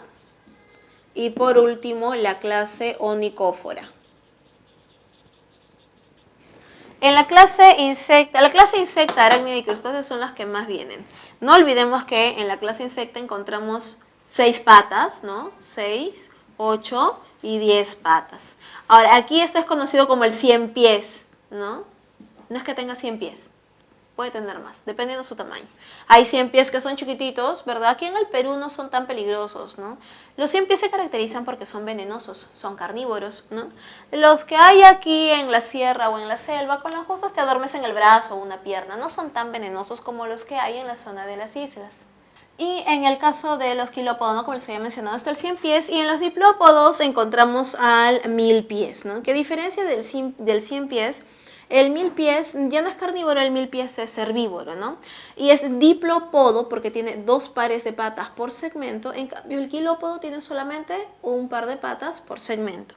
Y por último, la clase onicófora. En la clase insecta, arácnida y crustácea son las que más vienen. No olvidemos que en la clase insecta encontramos 6 patas, ¿no? 6, 8 y 10 patas. Ahora, aquí esto es conocido como el 100 pies, ¿no? No es que tenga 100 pies, puede tener más, dependiendo de su tamaño. Hay 100 pies que son chiquititos, ¿verdad? Aquí en el Perú no son tan peligrosos, ¿no? Los 100 pies se caracterizan porque son venenosos, son carnívoros, ¿no? Los que hay aquí en la sierra o en la selva, con las justas te adormecen el brazo o una pierna, no son tan venenosos como los que hay en la zona de las islas. Y en el caso de los quilópodos, ¿no? Como les había mencionado, está el 100 pies, y en los diplópodos encontramos al 1000 pies, ¿no? Que a diferencia del 100 pies, el 1000 pies ya no es carnívoro, el 1000 pies es herbívoro, ¿no? Y es diplópodo porque tiene 2 pares de patas por segmento, en cambio el quilópodo tiene solamente un par de patas por segmento.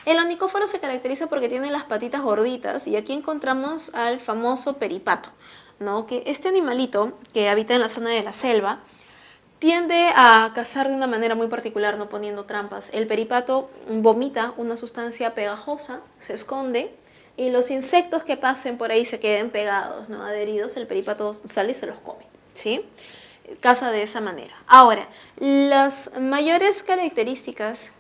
El onicóforo se caracteriza porque tiene las patitas gorditas, y aquí encontramos al famoso peripato, ¿no? Que este animalito que habita en la zona de la selva tiende a cazar de una manera muy particular, no poniendo trampas. El peripato vomita una sustancia pegajosa, se esconde, y los insectos que pasen por ahí se queden pegados, ¿no? Adheridos, el peripato sale y se los come, ¿sí? Caza de esa manera. Ahora, las mayores características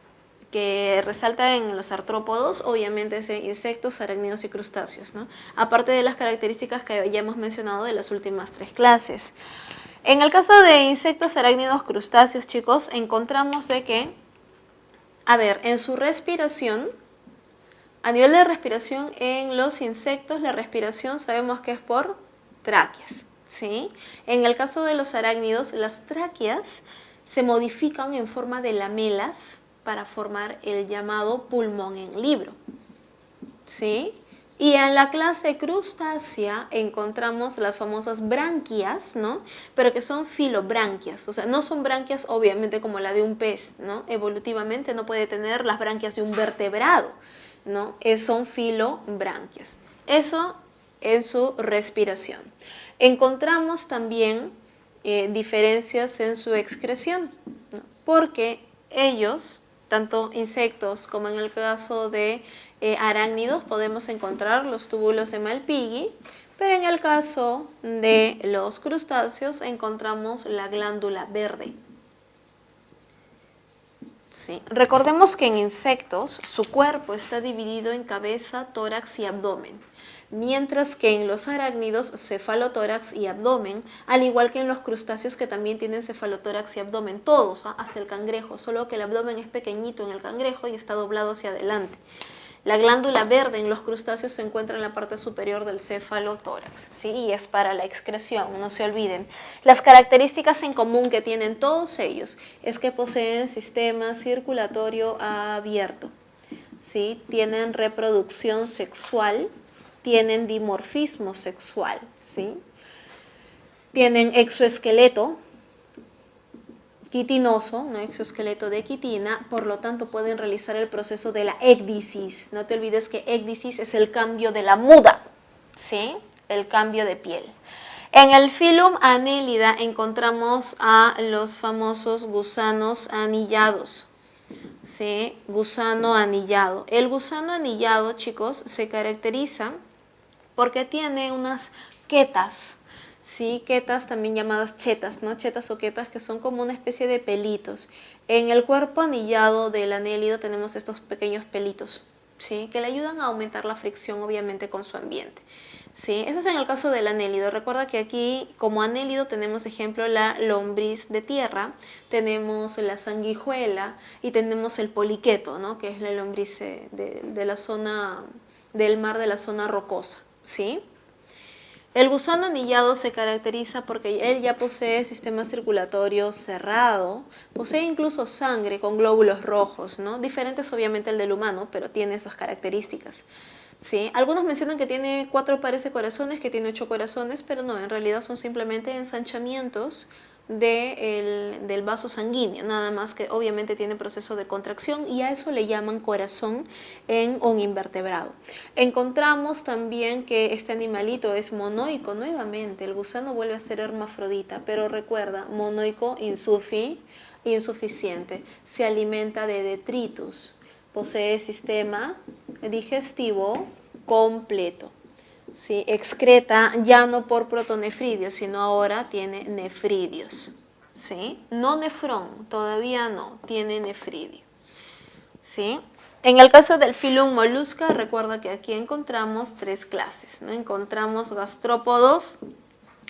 que resaltan en los artrópodos, obviamente, es insectos, arácnidos y crustáceos, ¿no? Aparte de las características que ya hemos mencionado de las últimas 3 clases. En el caso de insectos, arácnidos, crustáceos, chicos, encontramos de que, a ver, en su respiración, a nivel de respiración, en los insectos la respiración sabemos que es por tráqueas, ¿sí? En el caso de los arácnidos, las tráqueas se modifican en forma de lamelas para formar el llamado pulmón en libro, ¿sí? Y en la clase crustácea encontramos las famosas branquias, ¿no? Pero que son filobranquias, o sea, no son branquias obviamente como la de un pez, ¿no? Evolutivamente no puede tener las branquias de un vertebrado, ¿no? Son filobranquias. Eso en su respiración. Encontramos también diferencias en su excreción, ¿no? Porque ellos, tanto insectos como en el caso de arácnidos, podemos encontrar los túbulos de Malpighi, pero en el caso de los crustáceos encontramos la glándula verde. ¿Sí? Recordemos que en insectos su cuerpo está dividido en cabeza, tórax y abdomen, mientras que en los arácnidos cefalotórax y abdomen, al igual que en los crustáceos que también tienen cefalotórax y abdomen, todos, hasta el cangrejo, solo que el abdomen es pequeñito en el cangrejo y está doblado hacia adelante. La glándula verde en los crustáceos se encuentra en la parte superior del cefalotórax, ¿sí? Y es para la excreción, no se olviden. Las características en común que tienen todos ellos es que poseen sistema circulatorio abierto, ¿sí? Tienen reproducción sexual, tienen dimorfismo sexual, ¿sí? Tienen exoesqueleto quitinoso, ¿no? Exoesqueleto de quitina, por lo tanto pueden realizar el proceso de la écdisis. No te olvides que écdisis es el cambio de la muda, ¿sí? El cambio de piel. En el filum Annelida encontramos a los famosos gusanos anillados, ¿sí? Gusano anillado. El gusano anillado, chicos, se caracteriza porque tiene unas quetas, ¿sí? Quetas también llamadas chetas, ¿no? Chetas o quetas, que son como una especie de pelitos. En el cuerpo anillado del anélido tenemos estos pequeños pelitos, ¿sí? Que le ayudan a aumentar la fricción, obviamente, con su ambiente, ¿sí? Eso es en el caso del anélido. Recuerda que aquí, como anélido, tenemos, ejemplo, la lombriz de tierra, tenemos la sanguijuela y tenemos el poliqueto, ¿no? Que es la lombriz de la zona del mar, de la zona rocosa, ¿sí? El gusano anillado se caracteriza porque él ya posee sistema circulatorio cerrado, posee incluso sangre con glóbulos rojos, ¿no? Diferentes obviamente al del humano, pero tiene esas características, ¿sí? Algunos mencionan que tiene 4 pares de corazones, que tiene 8 corazones, pero no, en realidad son simplemente ensanchamientos del vaso sanguíneo, nada más, que obviamente tiene proceso de contracción, y a eso le llaman corazón en un invertebrado. Encontramos también que este animalito es monoico. Nuevamente el gusano vuelve a ser hermafrodita, pero recuerda, monoico insuficiente, se alimenta de detritus, posee sistema digestivo completo, ¿sí? Excreta ya no por protonefridios, sino ahora tiene nefridios, ¿sí? No nefrón, todavía no, tiene nefridio, ¿sí? En el caso del filum molusca, recuerda que aquí encontramos tres clases, ¿no? Encontramos gastrópodos,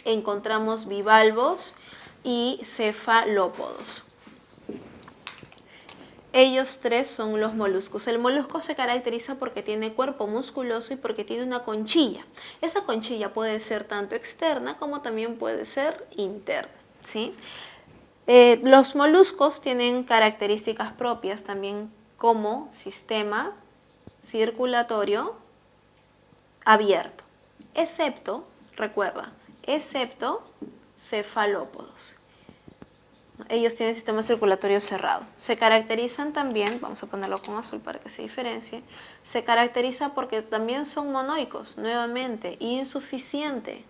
encontramos bivalvos y cefalópodos. Ellos tres son los moluscos. El molusco se caracteriza porque tiene cuerpo musculoso y porque tiene una conchilla. Esa conchilla puede ser tanto externa como también puede ser interna, ¿sí? Los moluscos tienen características propias también como sistema circulatorio abierto, excepto, recuerda, excepto cefalópodos. Ellos tienen sistema circulatorio cerrado. Se caracterizan también, vamos a ponerlo con azul para que se diferencie, se caracteriza porque también son monoicos, nuevamente, insuficiente.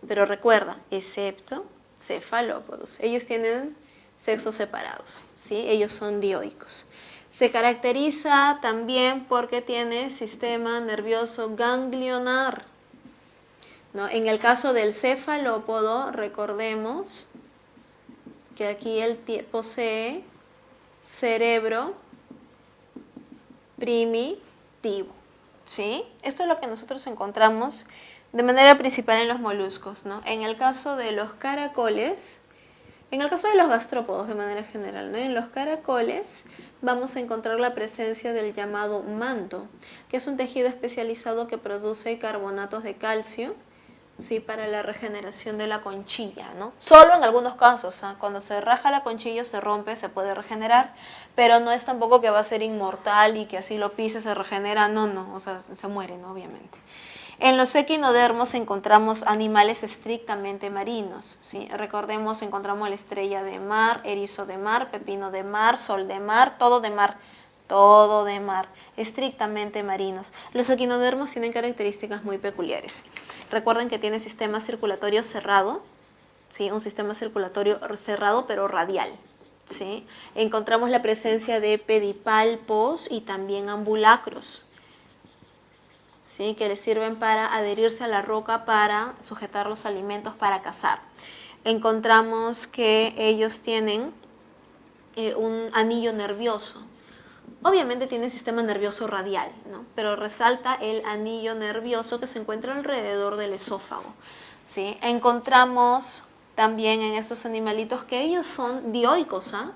Pero recuerda, excepto cefalópodos. Ellos tienen sexos separados, ¿sí? Ellos son dioicos. Se caracteriza también porque tiene sistema nervioso ganglionar, ¿no? En el caso del cefalópodo, recordemos que aquí él posee cerebro primitivo, ¿sí? Esto es lo que nosotros encontramos de manera principal en los moluscos, ¿no? En el caso de los caracoles, en el caso de los gastrópodos de manera general, ¿no? En los caracoles vamos a encontrar la presencia del llamado manto, que es un tejido especializado que produce carbonatos de calcio, ¿sí? Para la regeneración de la conchilla, ¿no? Solo en algunos casos, ¿eh? Cuando se raja la conchilla, se rompe, se puede regenerar, pero no es tampoco que va a ser inmortal y que así lo pise, se regenera, no, o sea, se muere, ¿no? Obviamente. En los equinodermos encontramos animales estrictamente marinos, ¿sí? Recordemos, encontramos la estrella de mar, erizo de mar, pepino de mar, sol de mar, todo de mar, estrictamente marinos. Los equinodermos tienen características muy peculiares. Recuerden que tiene sistema circulatorio cerrado, ¿sí? Un sistema circulatorio cerrado pero radial, ¿sí? Encontramos la presencia de pedipalpos y también ambulacros, ¿sí? Que les sirven para adherirse a la roca para sujetar los alimentos para cazar. Encontramos que ellos tienen un anillo nervioso. Obviamente tiene sistema nervioso radial, ¿no? Pero resalta el anillo nervioso que se encuentra alrededor del esófago, ¿sí? Encontramos también en estos animalitos que ellos son dioicos, ¿ah?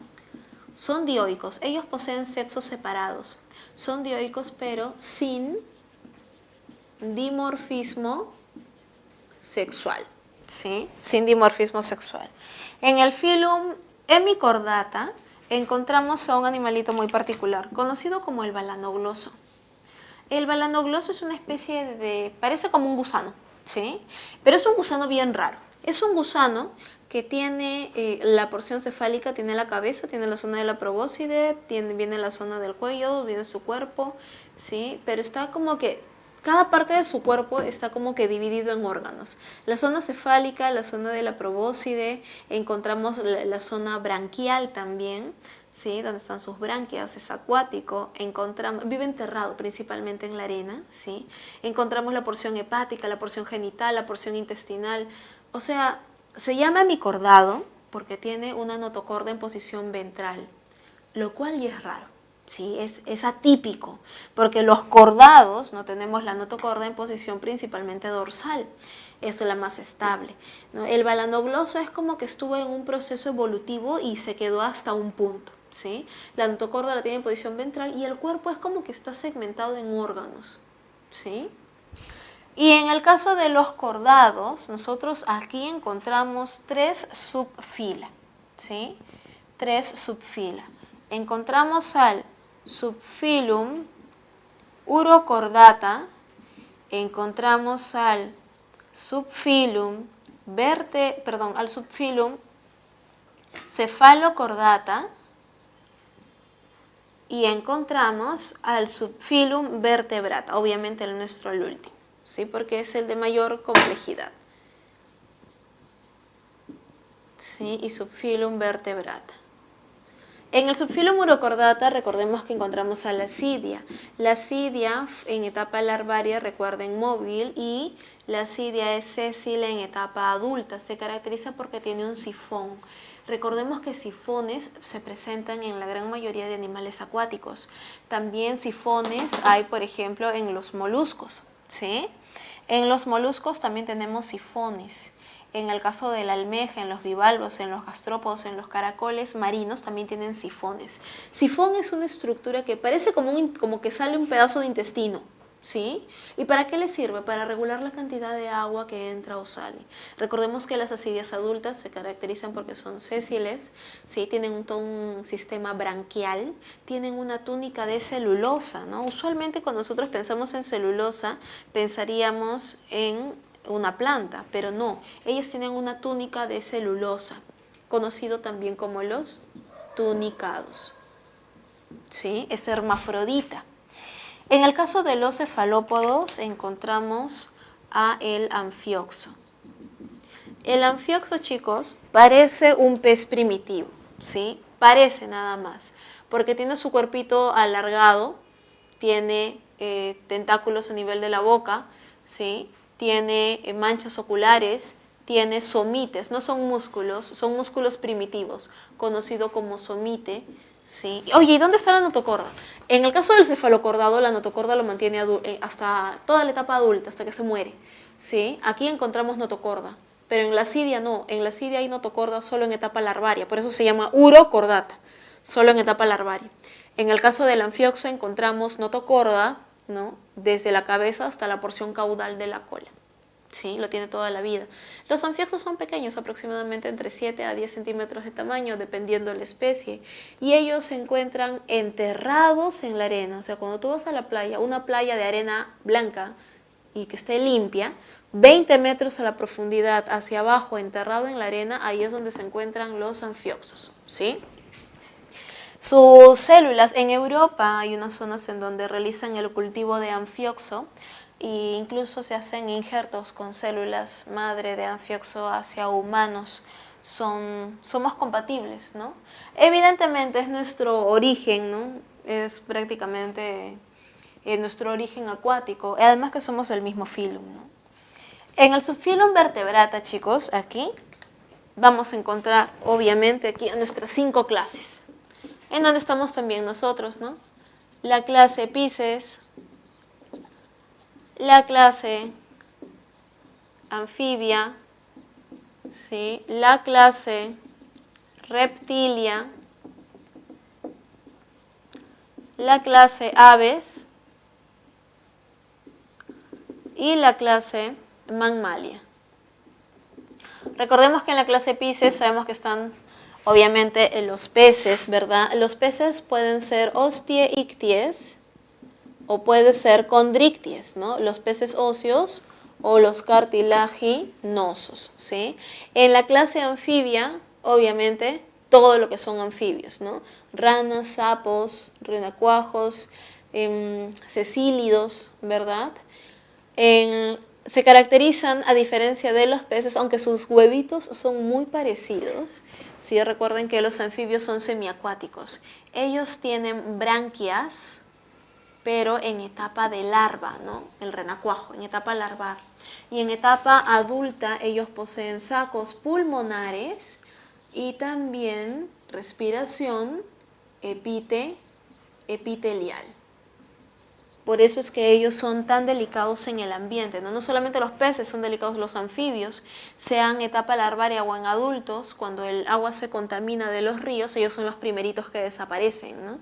Son dioicos, ellos poseen sexos separados, son dioicos pero sin dimorfismo sexual, ¿sí? Sin dimorfismo sexual. En el filum Hemicordata encontramos a un animalito muy particular, conocido como el balanogloso. El balanogloso es una especie de, parece como un gusano, ¿sí? Pero es un gusano bien raro. Es un gusano que tiene la porción cefálica, tiene la cabeza, tiene la zona de la probóscide, viene la zona del cuello, viene su cuerpo, ¿sí? Pero está como que cada parte de su cuerpo está como que dividido en órganos. La zona cefálica, la zona de la probóscide, encontramos la zona branquial también, ¿sí? Donde están sus branquias, es acuático, vive enterrado principalmente en la arena, ¿sí? Encontramos la porción hepática, la porción genital, la porción intestinal, o sea, se llama hemicordado porque tiene una notocorda en posición ventral, lo cual ya es raro. Sí, es atípico, porque los cordados no tenemos la notocorda en posición principalmente dorsal, es la más estable, ¿no? El balanogloso es como que estuvo en un proceso evolutivo y se quedó hasta un punto, ¿sí? La notocorda la tiene en posición ventral y el cuerpo es como que está segmentado en órganos, ¿sí? Y en el caso de los cordados, nosotros aquí encontramos tres subfilas, ¿sí? Tres subfilas. Encontramos al subfilum Urocordata, encontramos al subfilum Cephalocordata y encontramos al subfilum Vertebrata, obviamente el nuestro el último, ¿sí? Porque es el de mayor complejidad, ¿sí? Y subfilum Vertebrata. En el subfilo Murocordata recordemos que encontramos a la Asidia. La Asidia en etapa larvaria, recuerden, móvil, y la Asidia es sésile en etapa adulta. Se caracteriza porque tiene un sifón. Recordemos que sifones se presentan en la gran mayoría de animales acuáticos. También sifones hay, por ejemplo, en los moluscos, ¿sí? En los moluscos también tenemos sifones. En el caso de la almeja, en los bivalvos, en los gastrópodos, en los caracoles marinos también tienen sifones. Sifón es una estructura que parece como que sale un pedazo de intestino, ¿sí? ¿Y para qué le sirve? Para regular la cantidad de agua que entra o sale. Recordemos que las asidias adultas se caracterizan porque son sésiles, ¿sí? Tienen todo un sistema branquial, tienen una túnica de celulosa, ¿no? Usualmente cuando nosotros pensamos en celulosa, pensaríamos en una planta, pero no, ellas tienen una túnica de celulosa, conocido también como los tunicados, ¿sí? Es hermafrodita. En el caso de los cefalópodos encontramos a el anfioxo. El anfioxo, chicos, parece un pez primitivo, ¿sí? Parece nada más, porque tiene su cuerpito alargado, tiene tentáculos a nivel de la boca, ¿sí? Tiene manchas oculares, tiene somites, no son músculos primitivos, conocido como somite, ¿sí? Oye, ¿y dónde está la notocorda? En el caso del cefalocordado, la notocorda lo mantiene hasta toda la etapa adulta, hasta que se muere, ¿sí? Aquí encontramos notocorda, pero en la asidia no, en la asidia hay notocorda solo en etapa larvaria, por eso se llama urocordata, solo en etapa larvaria. En el caso del anfioxo encontramos notocorda, ¿no? Desde la cabeza hasta la porción caudal de la cola. Sí, lo tiene toda la vida. Los anfioxos son pequeños, aproximadamente entre 7 a 10 centímetros de tamaño, dependiendo de la especie. Y ellos se encuentran enterrados en la arena. O sea, cuando tú vas a la playa, una playa de arena blanca y que esté limpia, 20 metros a la profundidad hacia abajo, enterrado en la arena, ahí es donde se encuentran los anfioxos, ¿sí? Sus células, en Europa hay unas zonas en donde realizan el cultivo de anfioxo e incluso se hacen injertos con células madre de anfioxo hacia humanos. Son más compatibles, ¿no? Evidentemente es nuestro origen, ¿no? Es prácticamente nuestro origen acuático, además que somos del mismo filum, ¿no? En el subfilum vertebrata, chicos, aquí vamos a encontrar obviamente aquí a nuestras 5 clases, en donde estamos también nosotros, ¿no? La clase Pisces, la clase Anfibia, ¿sí? La clase Reptilia, la clase Aves y la clase Mammalia. Recordemos que en la clase Pisces sabemos que están obviamente los peces, ¿verdad? Los peces pueden ser ostieicties o puede ser condricties, ¿no? Los peces óseos o los cartilaginosos, ¿sí? En la clase anfibia, obviamente, todo lo que son anfibios, ¿no? Ranas, sapos, renacuajos, cecílidos, ¿verdad? Se caracterizan, a diferencia de los peces, aunque sus huevitos son muy parecidos, ¿sí? Recuerden que los anfibios son semiacuáticos. Ellos tienen branquias, pero en etapa de larva, ¿no? El renacuajo, en etapa larval. Y en etapa adulta ellos poseen sacos pulmonares y también respiración epitelial. Por eso es que ellos son tan delicados en el ambiente, ¿no? No solamente los peces son delicados, los anfibios, sean etapa larvaria o en adultos, cuando el agua se contamina de los ríos, ellos son los primeritos que desaparecen, ¿no?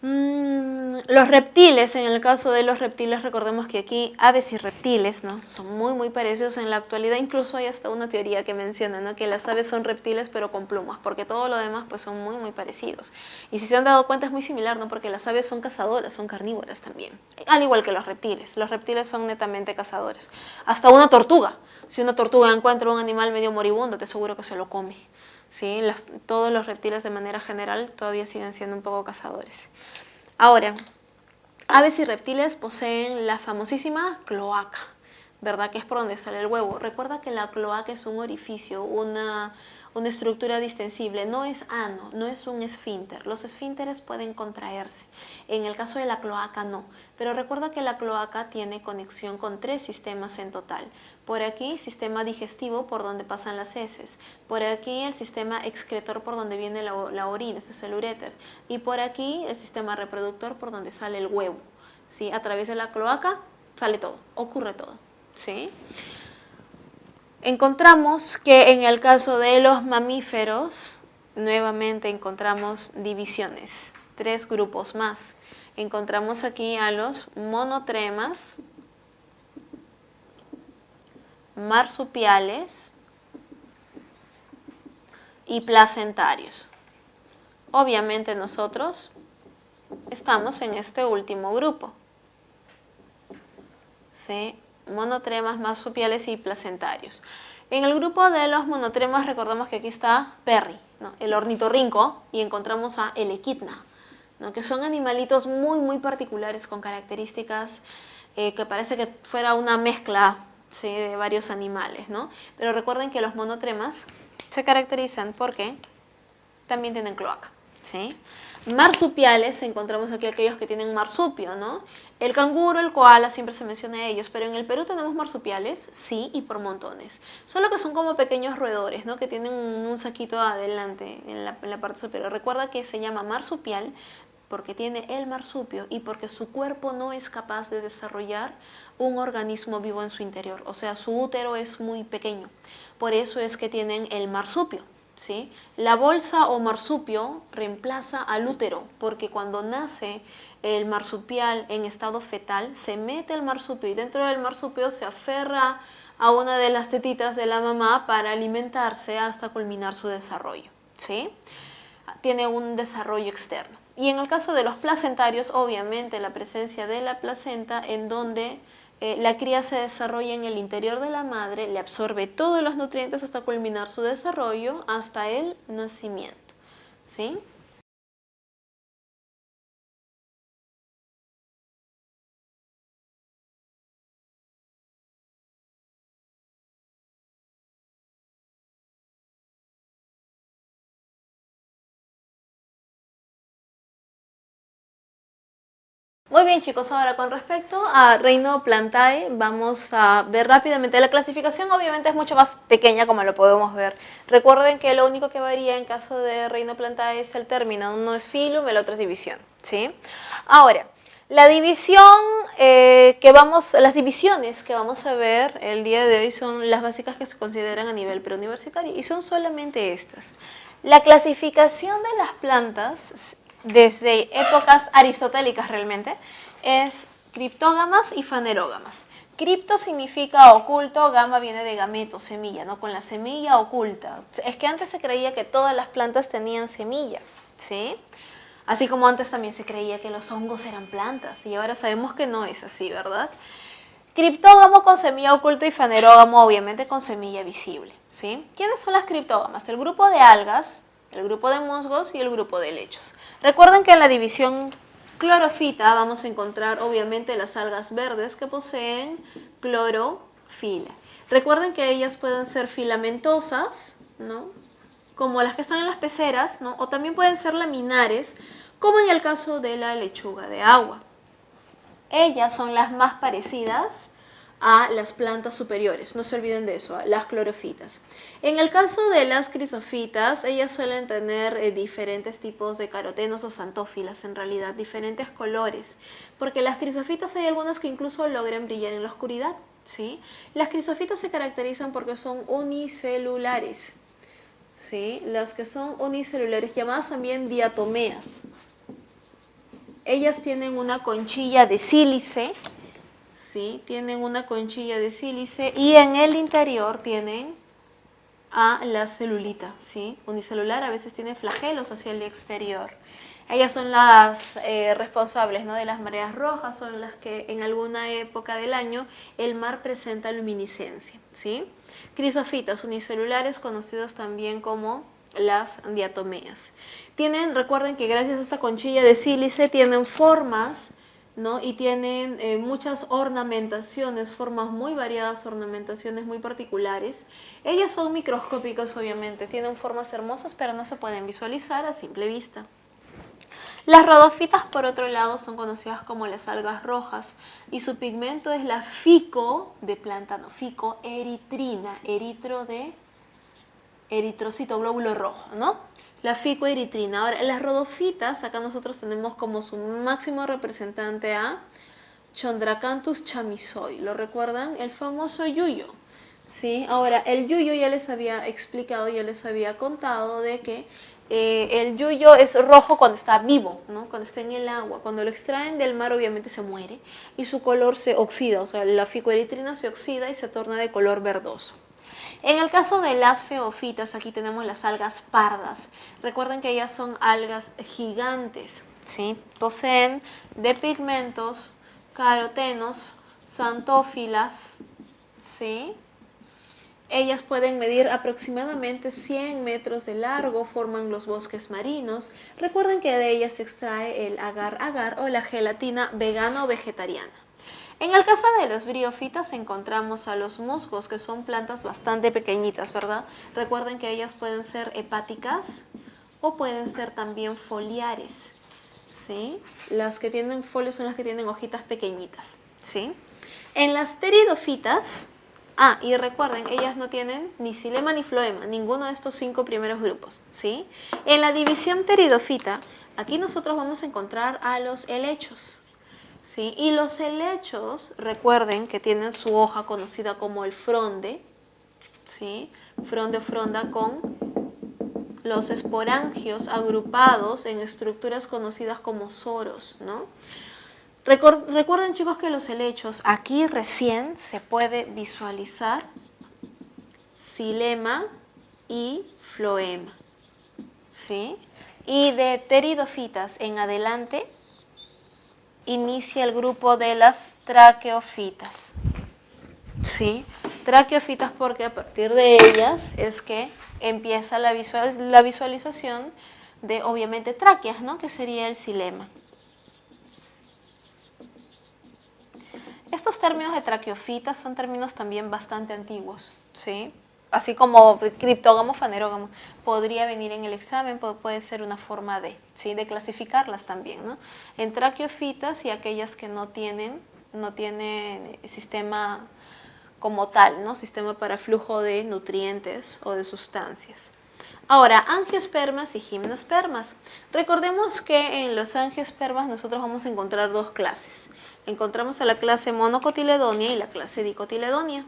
Los reptiles, en el caso de los reptiles, recordemos que aquí aves y reptiles, ¿no? Son muy parecidos en la actualidad. Incluso hay hasta una teoría que menciona, ¿no? Que las aves son reptiles pero con plumas, porque todo lo demás pues son muy parecidos. Y si se han dado cuenta es muy similar, ¿no? Porque las aves son cazadoras, son carnívoras también, al igual que los reptiles. Los reptiles son netamente cazadores. Hasta una tortuga. Si una tortuga encuentra un animal medio moribundo, te aseguro que se lo come. ¿Sí? Todos los reptiles de manera general todavía siguen siendo un poco cazadores. Ahora, aves y reptiles poseen la famosísima cloaca, ¿verdad? Que es por donde sale el huevo. Recuerda que la cloaca es un orificio, una una estructura distensible, no es ano, no es un esfínter. Los esfínteres pueden contraerse, en el caso de la cloaca no, pero recuerda que la cloaca tiene conexión con 3 sistemas en total. Por aquí, sistema digestivo por donde pasan las heces, por aquí el sistema excretor por donde viene la orina, este es el uréter, y por aquí el sistema reproductor por donde sale el huevo. ¿Sí? A través de la cloaca sale todo, ocurre todo. ¿Sí? Encontramos que en el caso de los mamíferos, nuevamente encontramos divisiones, 3 grupos más. Encontramos aquí a los monotremas, marsupiales y placentarios. Obviamente nosotros estamos en este último grupo. ¿Sí? Monotremas, marsupiales y placentarios. En el grupo de los monotremas recordamos que aquí está Perry, ¿no? El ornitorrinco, y encontramos a el equidna, ¿no? Que son animalitos muy particulares con características que parece que fuera una mezcla, ¿sí? De varios animales, ¿no? Pero recuerden que los monotremas se caracterizan porque también tienen cloaca, ¿sí? Marsupiales, encontramos aquí aquellos que tienen marsupio, ¿no? El canguro, el koala, siempre se menciona a ellos, pero en el Perú tenemos marsupiales, sí, y por montones. Solo que son como pequeños roedores, ¿no? Que tienen un saquito adelante en la parte superior. Recuerda que se llama marsupial porque tiene el marsupio y porque su cuerpo no es capaz de desarrollar un organismo vivo en su interior. O sea, su útero es muy pequeño. Por eso es que tienen el marsupio. ¿Sí? La bolsa o marsupio reemplaza al útero porque cuando nace el marsupial en estado fetal se mete el marsupio y dentro del marsupio se aferra a una de las tetitas de la mamá para alimentarse hasta culminar su desarrollo. ¿Sí? Tiene un desarrollo externo. Y en el caso de los placentarios, obviamente la presencia de la placenta en donde la cría se desarrolla en el interior de la madre, le absorbe todos los nutrientes hasta culminar su desarrollo, hasta el nacimiento. ¿Sí? Muy bien chicos, ahora con respecto a Reino Plantae vamos a ver rápidamente. La clasificación obviamente es mucho más pequeña como lo podemos ver. Recuerden que lo único que varía en caso de Reino Plantae es el término. Uno es filum, el otro es división. ¿Sí? Ahora, la división las divisiones que vamos a ver el día de hoy son las básicas que se consideran a nivel preuniversitario y son solamente estas. La clasificación de las plantas desde épocas aristotélicas realmente, es criptógamas y fanerógamas. Cripto significa oculto, gama viene de gameto, semilla, ¿no? Con la semilla oculta. Es que antes se creía que todas las plantas tenían semilla, ¿sí? Así como antes también se creía que los hongos eran plantas, y ahora sabemos que no es así, ¿verdad? Criptógamo con semilla oculta y fanerógamo obviamente con semilla visible, ¿sí? ¿Quiénes son las criptógamas? El grupo de algas, el grupo de musgos y el grupo de helechos. Recuerden que en la división clorofita vamos a encontrar obviamente las algas verdes que poseen clorofila. Recuerden que ellas pueden ser filamentosas, ¿no? Como las que están en las peceras, ¿no? O también pueden ser laminares, como en el caso de la lechuga de agua. Ellas son las más parecidas a las plantas superiores, no se olviden de eso, las clorofitas. En el caso de las crisofitas, ellas suelen tener diferentes tipos de carotenos o xantófilas, en realidad, diferentes colores, porque las crisofitas hay algunas que incluso logran brillar en la oscuridad, ¿sí? Las crisofitas se caracterizan porque son unicelulares, ¿sí? Las que son unicelulares, llamadas también diatomeas. Ellas tienen una conchilla de sílice, ¿sí? Tienen una conchilla de sílice y en el interior tienen a la celulita, ¿sí? Unicelular, a veces tiene flagelos hacia el exterior. Ellas son las responsables, ¿no? De las mareas rojas, son las que en alguna época del año el mar presenta luminiscencia, ¿sí? Crisofitas unicelulares, conocidos también como las diatomeas. Recuerden que gracias a esta conchilla de sílice tienen formas ¿no? Y tienen muchas ornamentaciones, formas muy variadas, ornamentaciones muy particulares. Ellas son microscópicas, obviamente, tienen formas hermosas, pero no se pueden visualizar a simple vista. Las rodofitas, por otro lado, son conocidas como las algas rojas y su pigmento es la ficoeritrina, eritro de eritrocito, glóbulo rojo, ¿no? La ficoeritrina. Ahora, las rodofitas, acá nosotros tenemos como su máximo representante a Chondracanthus chamisoi. ¿Lo recuerdan? El famoso yuyo. ¿Sí? Ahora, el yuyo ya les había explicado, ya les había contado de que el yuyo es rojo cuando está vivo, ¿no? Cuando está en el agua. Cuando lo extraen del mar obviamente se muere y su color se oxida, o sea, la ficoeritrina se oxida y se torna de color verdoso. En el caso de las feofitas, aquí tenemos las algas pardas. Recuerden que ellas son algas gigantes, ¿sí? Poseen de pigmentos carotenos, xantófilas, ¿sí? Ellas pueden medir aproximadamente 100 metros de largo, forman los bosques marinos. Recuerden que de ellas se extrae el agar-agar o la gelatina vegana o vegetariana. En el caso de los briófitas encontramos a los musgos, que son plantas bastante pequeñitas, ¿verdad? Recuerden que ellas pueden ser hepáticas o pueden ser también foliares, ¿sí? Las que tienen folios son las que tienen hojitas pequeñitas, ¿sí? En las pteridofitas, y recuerden, ellas no tienen ni xilema ni floema, ninguno de estos 5 primeros grupos, ¿sí? En la división pteridofita, aquí nosotros vamos a encontrar a los helechos, ¿sí? Y los helechos, recuerden que tienen su hoja conocida como el fronde, ¿sí? Fronde o fronda con los esporangios agrupados en estructuras conocidas como soros, ¿no? Recuerden, chicos, que los helechos, aquí recién se puede visualizar xilema y floema, ¿sí? Y de pteridofitas en adelante inicia el grupo de las traqueofitas, ¿sí? Traqueofitas porque a partir de ellas es que empieza la visualización de, obviamente, tráqueas, ¿no? Que sería el xilema. Estos términos de traqueofitas son términos también bastante antiguos, ¿sí? Así como criptógamo, fanerógamo, podría venir en el examen, puede ser una forma de, ¿sí? De clasificarlas también, ¿no? En traqueofitas y aquellas que no tienen sistema como tal, ¿no? Sistema para flujo de nutrientes o de sustancias. Ahora, angiospermas y gimnospermas. Recordemos que en los angiospermas nosotros vamos a encontrar 2 clases. Encontramos a la clase monocotiledonia y la clase dicotiledonia.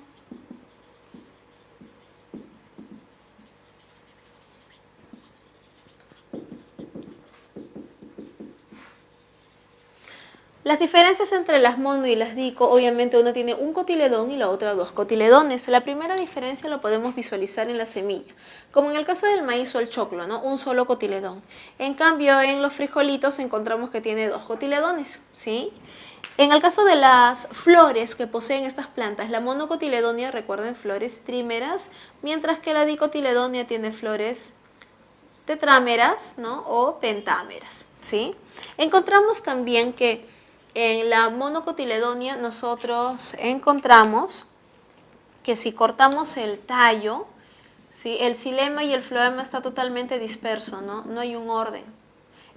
Las diferencias entre las mono y las dico, obviamente una tiene un cotiledón y la otra 2 cotiledones. La primera diferencia lo podemos visualizar en la semilla, como en el caso del maíz o el choclo, ¿no? Un solo cotiledón. En cambio, en los frijolitos encontramos que tiene 2 cotiledones, ¿sí? En el caso de las flores que poseen estas plantas, la monocotiledonia, recuerden, flores trímeras, mientras que la dicotiledonia tiene flores tetrámeras, ¿no? O pentámeras, ¿sí? Encontramos también que en la monocotiledonia nosotros encontramos que si cortamos el tallo, ¿sí? El xilema y el floema está totalmente disperso, ¿no? No hay un orden.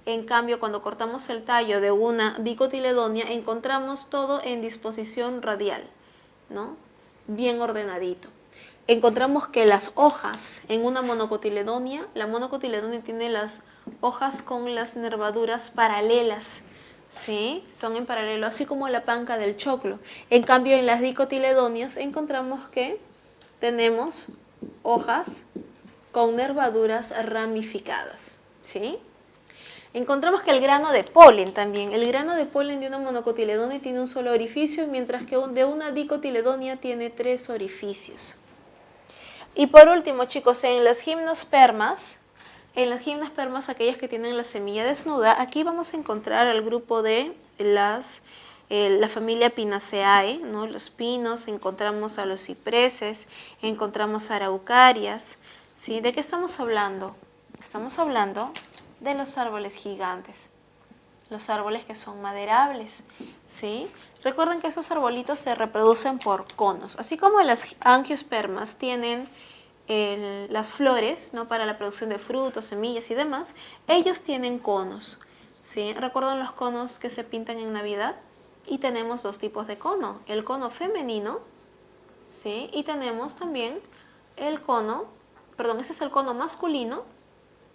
En cambio, cuando cortamos el tallo de una dicotiledonia, encontramos todo en disposición radial, ¿no? Bien ordenadito. Encontramos que las hojas en una monocotiledonia, la monocotiledonia tiene las hojas con las nervaduras paralelas, ¿sí? Son en paralelo, así como la panca del choclo. En cambio, en las dicotiledonias encontramos que tenemos hojas con nervaduras ramificadas, ¿sí? Encontramos que el grano de polen también, el grano de polen de una monocotiledonia tiene un solo orificio, mientras que de una dicotiledonia tiene 3 orificios. Y por último, chicos, en las gimnospermas, aquellas que tienen la semilla desnuda, aquí vamos a encontrar al grupo de la familia Pinaceae, ¿no? Los pinos, encontramos a los cipreses, encontramos araucarias, ¿sí? ¿De qué estamos hablando? Estamos hablando de los árboles gigantes, los árboles que son maderables, ¿sí? Recuerden que esos arbolitos se reproducen por conos, así como las angiospermas tienen las flores, ¿no? Para la producción de frutos, semillas y demás, ellos tienen conos, ¿sí? ¿Recuerdan los conos que se pintan en Navidad? Y tenemos dos tipos de cono, el cono femenino, ¿sí? Y tenemos también el cono, perdón, ese es el cono masculino,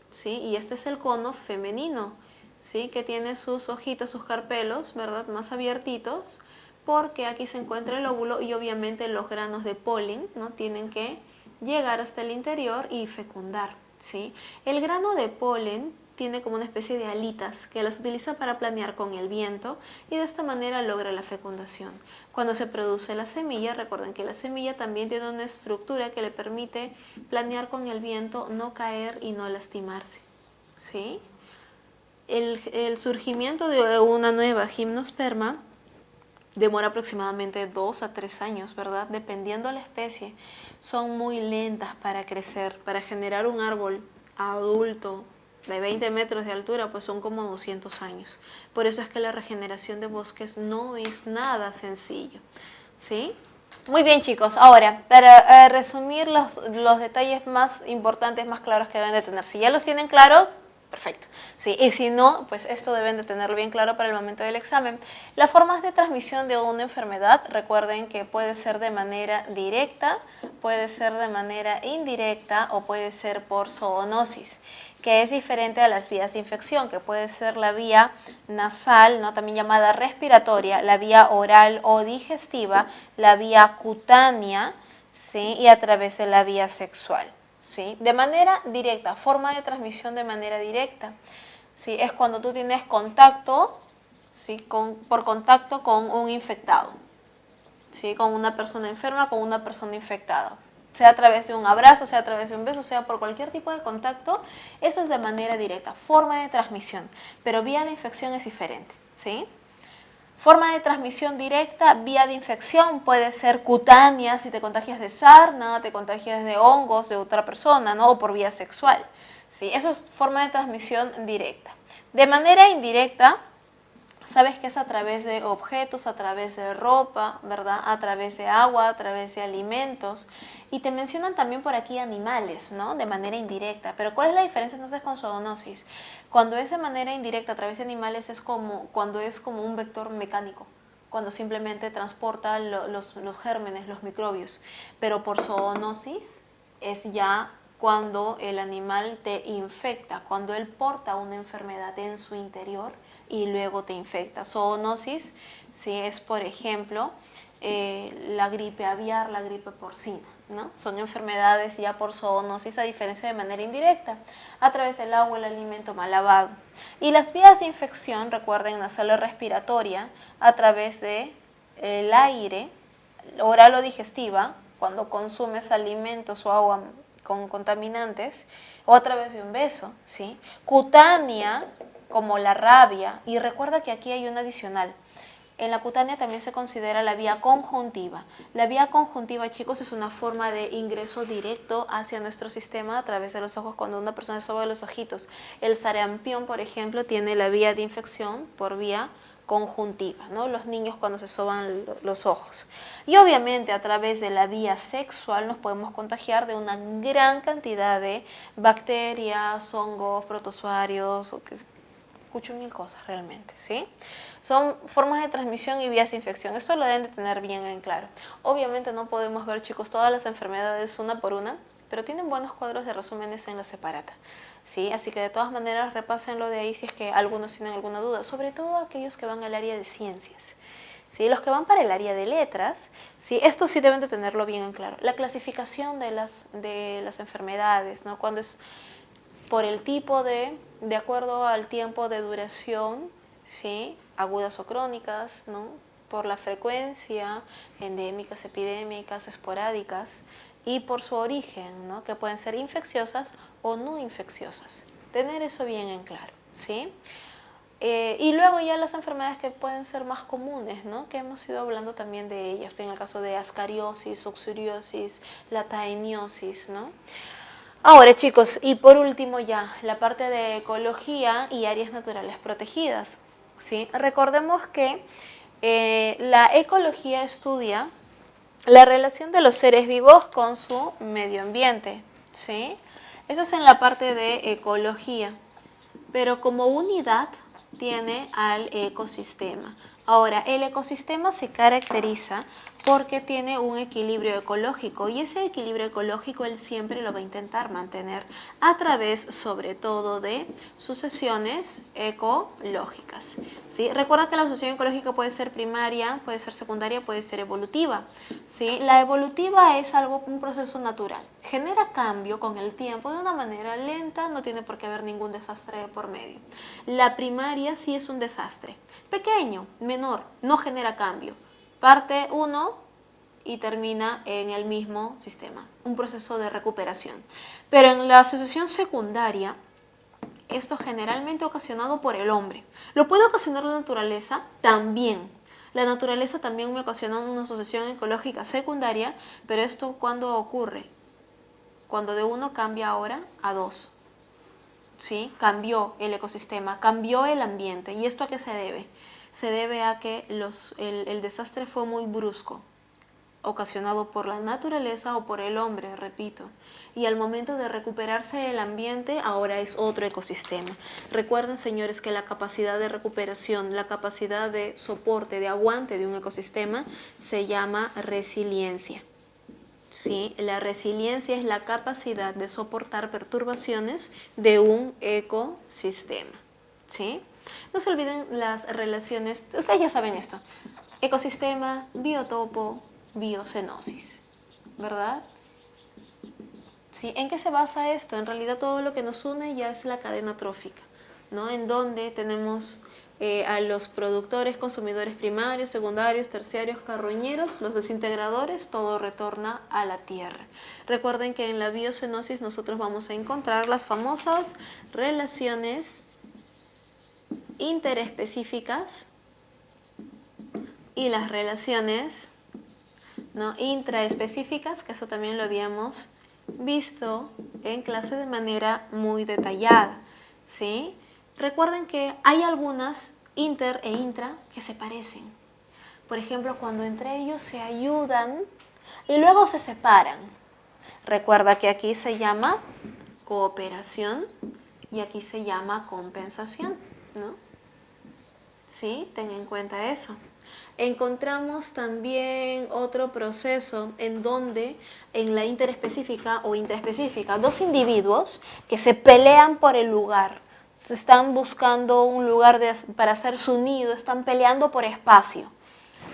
¿sí? Y este es el cono femenino, ¿sí? Que tiene sus hojitas, sus carpelos, ¿verdad? Más abiertitos, porque aquí se encuentra el óvulo y obviamente los granos de polen, ¿no? Tienen que llegar hasta el interior y fecundar, ¿sí? El grano de polen tiene como una especie de alitas que las utiliza para planear con el viento y de esta manera logra la fecundación. Cuando se produce la semilla, recuerden que la semilla también tiene una estructura que le permite planear con el viento, no caer y no lastimarse, ¿sí? El surgimiento de una nueva gimnosperma demora aproximadamente 2 a 3 años, ¿verdad? Dependiendo de la especie, son muy lentas para crecer, para generar un árbol adulto de 20 metros de altura, pues son como 200 años. Por eso es que la regeneración de bosques no es nada sencillo, ¿sí? Muy bien, chicos. Ahora, para resumir los detalles más importantes, más claros que deben de tener. Si ya los tienen claros, perfecto. Sí, y si no, pues esto deben de tenerlo bien claro para el momento del examen. Las formas de transmisión de una enfermedad, recuerden que puede ser de manera directa, puede ser de manera indirecta o puede ser por zoonosis, que es diferente a las vías de infección, que puede ser la vía nasal, ¿no? También llamada respiratoria, la vía oral o digestiva, la vía cutánea, ¿sí? Y a través de la vía sexual, ¿sí? De manera directa, forma de transmisión de manera directa, ¿sí? Es cuando tú tienes contacto, ¿sí? Por contacto con un infectado, ¿sí? Con una persona enferma, con una persona infectada. Sea a través de un abrazo, sea a través de un beso, sea por cualquier tipo de contacto, eso es de manera directa, forma de transmisión, pero vía de infección es diferente, ¿sí? Forma de transmisión directa, vía de infección, puede ser cutánea, si te contagias de sarna, te contagias de hongos de otra persona, ¿no? O por vía sexual, ¿sí? Eso es forma de transmisión directa. De manera indirecta, sabes que es a través de objetos, a través de ropa, ¿verdad? A través de agua, a través de alimentos. Y te mencionan también por aquí animales, ¿no? De manera indirecta. Pero ¿cuál es la diferencia entonces con zoonosis? Cuando es de manera indirecta a través de animales es como cuando es como un vector mecánico, cuando simplemente transporta los gérmenes, los microbios. Pero por zoonosis es ya cuando el animal te infecta, cuando él porta una enfermedad en su interior y luego te infecta. Zoonosis, si es por ejemplo la gripe aviar, la gripe porcina, ¿no? Son enfermedades ya por zoonosis, a diferencia de manera indirecta, a través del agua, el alimento mal lavado. Y las vías de infección, recuerden, nasal o respiratoria, a través de el aire, oral o digestiva, cuando consumes alimentos o agua con contaminantes, o a través de un beso, ¿sí? Cutánea, como la rabia, y recuerda que aquí hay un adicional. En la cutánea también se considera la vía conjuntiva. La vía conjuntiva, chicos, es una forma de ingreso directo hacia nuestro sistema a través de los ojos cuando una persona se soba los ojitos. El sarampión, por ejemplo, tiene la vía de infección por vía conjuntiva, ¿no? Los niños cuando se soban los ojos. Y obviamente a través de la vía sexual nos podemos contagiar de una gran cantidad de bacterias, hongos, protozoarios, escucho mil cosas realmente, ¿sí? Son formas de transmisión y vías de infección. Esto lo deben de tener bien en claro. Obviamente no podemos ver, chicos, todas las enfermedades una por una, pero tienen buenos cuadros de resúmenes en la separata, ¿sí? Así que de todas maneras repásenlo de ahí si es que algunos tienen alguna duda, sobre todo aquellos que van al área de ciencias, ¿sí? Los que van para el área de letras, ¿sí? Esto sí deben de tenerlo bien en claro. La clasificación de las enfermedades, ¿no? Cuando es por el tipo de acuerdo al tiempo de duración, ¿sí? Agudas o crónicas, ¿no? Por la frecuencia, endémicas, epidémicas, esporádicas, y por su origen, ¿no? Que pueden ser infecciosas o no infecciosas. Tener eso bien en claro, ¿sí? Y luego ya las enfermedades que pueden ser más comunes, ¿no? Que hemos ido hablando también de ellas, en el caso de ascariosis, oxuriosis, la taeniosis, ¿no? Ahora, chicos, y por último ya, la parte de ecología y áreas naturales protegidas. ¿sí? Recordemos que la ecología estudia la relación de los seres vivos con su medio ambiente, ¿sí? Eso es en la parte de ecología, pero como unidad tiene al ecosistema. Ahora, el ecosistema se caracteriza porque tiene un equilibrio ecológico y ese equilibrio ecológico él siempre lo va a intentar mantener a través sobre todo de sucesiones ecológicas, ¿sí? Recuerda que la sucesión ecológica puede ser primaria, puede ser secundaria, puede ser evolutiva, ¿sí? La evolutiva es un proceso natural, genera cambio con el tiempo de una manera lenta, no tiene por qué haber ningún desastre por medio. La primaria sí es un desastre, pequeño, menor, no genera cambio. Parte 1 y termina en el mismo sistema, un proceso de recuperación. Pero en la sucesión secundaria, esto generalmente ocasionado por el hombre. ¿Lo puede ocasionar la naturaleza? También. La naturaleza también me ocasiona una sucesión ecológica secundaria, pero esto ¿cuándo ocurre? Cuando de 1 cambia ahora a 2. ¿Sí? Cambió el ecosistema, cambió el ambiente. ¿Y esto a qué se debe? Se debe a que el desastre fue muy brusco, ocasionado por la naturaleza o por el hombre, repito. Y al momento de recuperarse el ambiente, ahora es otro ecosistema. Recuerden, señores, que la capacidad de recuperación, la capacidad de soporte, de aguante de un ecosistema, se llama resiliencia. ¿Sí? La resiliencia es la capacidad de soportar perturbaciones de un ecosistema. ¿Sí? No se olviden las relaciones, ustedes ya saben esto, ecosistema, biotopo, biocenosis, ¿verdad? ¿Sí? ¿En qué se basa esto? En realidad todo lo que nos une ya es la cadena trófica, ¿no? En donde tenemos a los productores, consumidores primarios, secundarios, terciarios, carroñeros, los desintegradores, todo retorna a la tierra. Recuerden que en la biocenosis nosotros vamos a encontrar las famosas relaciones interespecíficas y las relaciones, ¿no?, intraespecíficas, que eso también lo habíamos visto en clase de manera muy detallada, ¿sí? Recuerden que hay algunas inter e intra que se parecen. Por ejemplo, cuando entre ellos se ayudan y luego se separan. Recuerda que aquí se llama cooperación y aquí se llama compensación, ¿no? ¿Sí? Ten en cuenta eso. Encontramos también otro proceso en donde en la interespecífica o intraespecífica, dos individuos que se pelean por el lugar, se están buscando un lugar para hacer su nido, están peleando por espacio.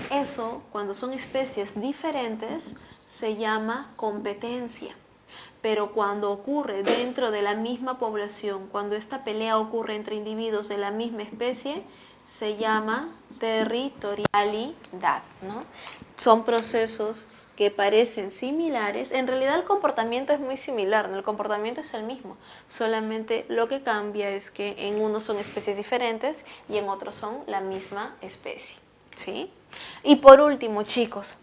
Eso, cuando son especies diferentes, se llama competencia. Pero cuando ocurre dentro de la misma población, cuando esta pelea ocurre entre individuos de la misma especie, se llama territorialidad, ¿no? Son procesos que parecen similares. En realidad el comportamiento es muy similar, ¿no? El comportamiento es el mismo, solamente lo que cambia es que en unos son especies diferentes y en otros son la misma especie, ¿sí? Y por último, chicos,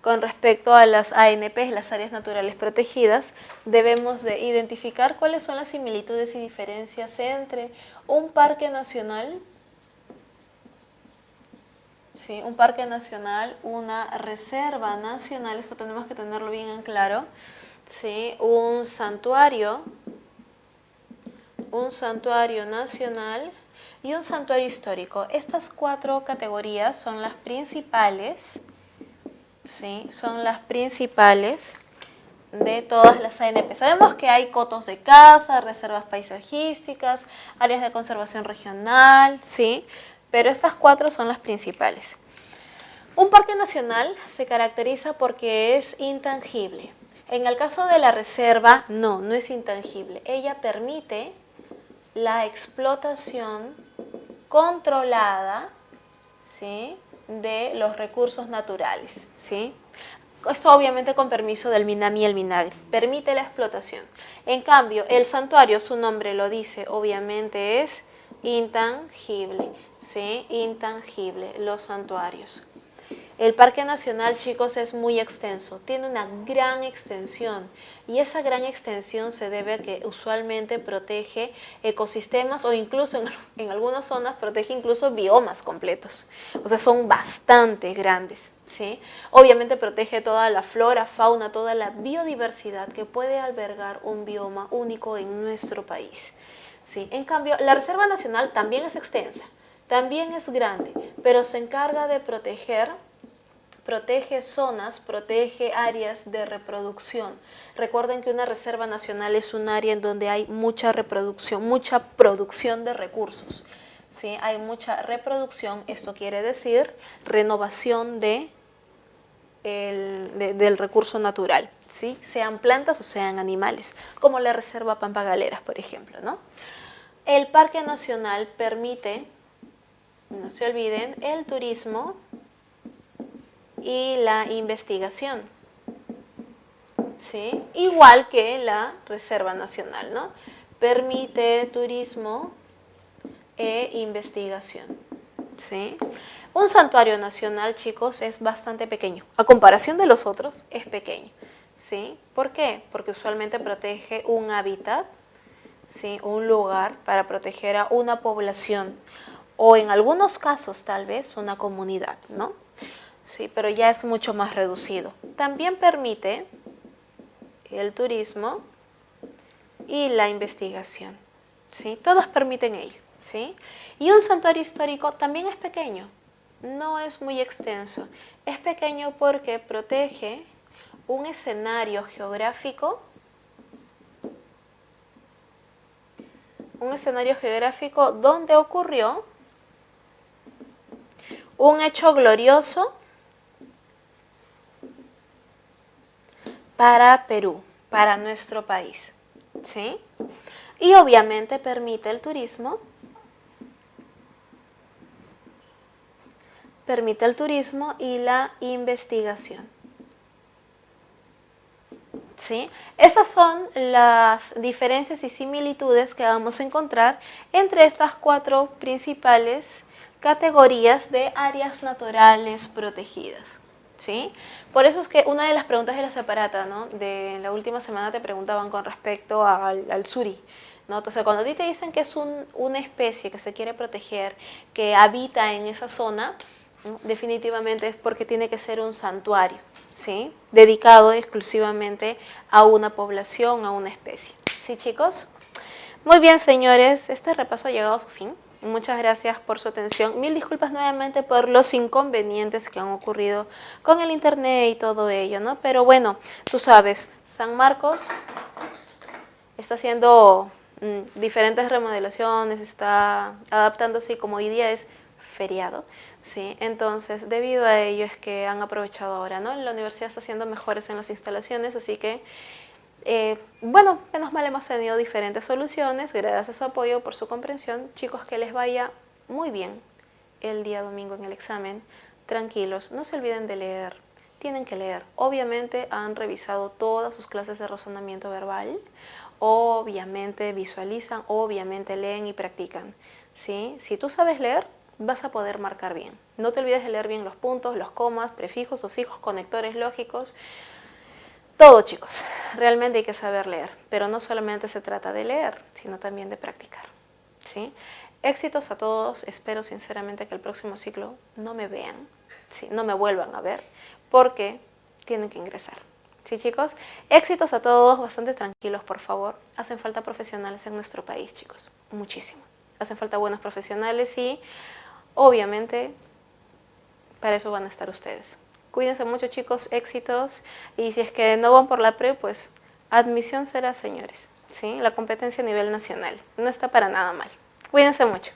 con respecto a las ANPs, las áreas naturales protegidas, debemos de identificar cuáles son las similitudes y diferencias entre un parque nacional, ¿sí?, un parque nacional, una reserva nacional, esto tenemos que tenerlo bien en claro, ¿sí?, un santuario nacional y un santuario histórico. Estas 4 categorías son las principales, ¿sí?, son las principales de todas las ANP. Sabemos que hay cotos de caza, reservas paisajísticas, áreas de conservación regional, ¿sí?, pero estas 4 son las principales. Un parque nacional se caracteriza porque es intangible. En el caso de la reserva, no es intangible. Ella permite la explotación controlada, ¿sí?, de los recursos naturales, ¿sí? Esto obviamente con permiso del MINAMI y el MINAGRI. Permite la explotación. En cambio, el santuario, su nombre lo dice, obviamente es intangible, ¿sí? Intangible, los santuarios. El Parque Nacional, chicos, es muy extenso, tiene una gran extensión y esa gran extensión se debe a que usualmente protege ecosistemas o incluso en algunas zonas protege incluso biomas completos. O sea, son bastante grandes, ¿sí? Obviamente protege toda la flora, fauna, toda la biodiversidad que puede albergar un bioma único en nuestro país. ¿Sí? En cambio, la Reserva Nacional también es extensa, también es grande, pero se encarga de protege zonas, protege áreas de reproducción. Recuerden que una reserva nacional es un área en donde hay mucha reproducción, mucha producción de recursos. ¿Sí? Hay mucha reproducción, esto quiere decir renovación del recurso natural, ¿sí? Sean plantas o sean animales, como la Reserva Pampa Galeras, por ejemplo, ¿no? El Parque Nacional permite, no se olviden, el turismo y la investigación, ¿sí? Igual que la Reserva Nacional, ¿no? Permite turismo e investigación, ¿sí? Un santuario nacional, chicos, es bastante pequeño. A comparación de los otros, es pequeño, ¿sí? ¿Por qué? Porque usualmente protege un hábitat, ¿sí? Un lugar para proteger a una población o en algunos casos tal vez una comunidad, ¿no? Sí, pero ya es mucho más reducido. También permite el turismo y la investigación, ¿sí? Todos permiten ello, ¿sí? Y un santuario histórico también es pequeño, no es muy extenso. Es pequeño porque protege un escenario geográfico donde ocurrió un hecho glorioso para Perú, para nuestro país, ¿sí? Y obviamente permite el turismo y la investigación, ¿sí? Esas son las diferencias y similitudes que vamos a encontrar entre estas 4 principales categorías de áreas naturales protegidas, ¿sí? Por eso es que una de las preguntas de la separata, ¿no? De la última semana te preguntaban con respecto al suri, ¿no? Entonces, cuando a ti te dicen que es una especie que se quiere proteger, que habita en esa zona, ¿no? Definitivamente es porque tiene que ser un santuario, ¿sí? Dedicado exclusivamente a una población, a una especie. ¿Sí, chicos? Muy bien, señores, este repaso ha llegado a su fin. Muchas gracias por su atención. Mil disculpas nuevamente por los inconvenientes que han ocurrido con el internet y todo ello, ¿no? Pero bueno, tú sabes, San Marcos está haciendo diferentes remodelaciones, está adaptándose y como hoy día es feriado, ¿sí? Entonces, debido a ello es que han aprovechado ahora, ¿no? La universidad está haciendo mejores en las instalaciones, así que bueno, menos mal hemos tenido diferentes soluciones, gracias a su apoyo, por su comprensión. Chicos, que les vaya muy bien el día domingo en el examen. Tranquilos, no se olviden de leer, tienen que leer. Obviamente han revisado todas sus clases de razonamiento verbal, obviamente visualizan, obviamente leen y practican, ¿sí? Si tú sabes leer, vas a poder marcar bien. No te olvides de leer bien los puntos, los comas, prefijos, sufijos, conectores lógicos. Todo, chicos, realmente hay que saber leer, pero no solamente se trata de leer, sino también de practicar, ¿sí? Éxitos a todos, espero sinceramente que el próximo ciclo no me vean, ¿sí? No me vuelvan a ver, porque tienen que ingresar, ¿sí, chicos? Éxitos a todos, bastante tranquilos, por favor. Hacen falta profesionales en nuestro país, chicos, muchísimo. Hacen falta buenos profesionales y, obviamente, para eso van a estar ustedes. Cuídense mucho, chicos, éxitos. Y si es que no van por la pre, pues admisión será, señores, ¿sí? La competencia a nivel nacional no está para nada mal. Cuídense mucho.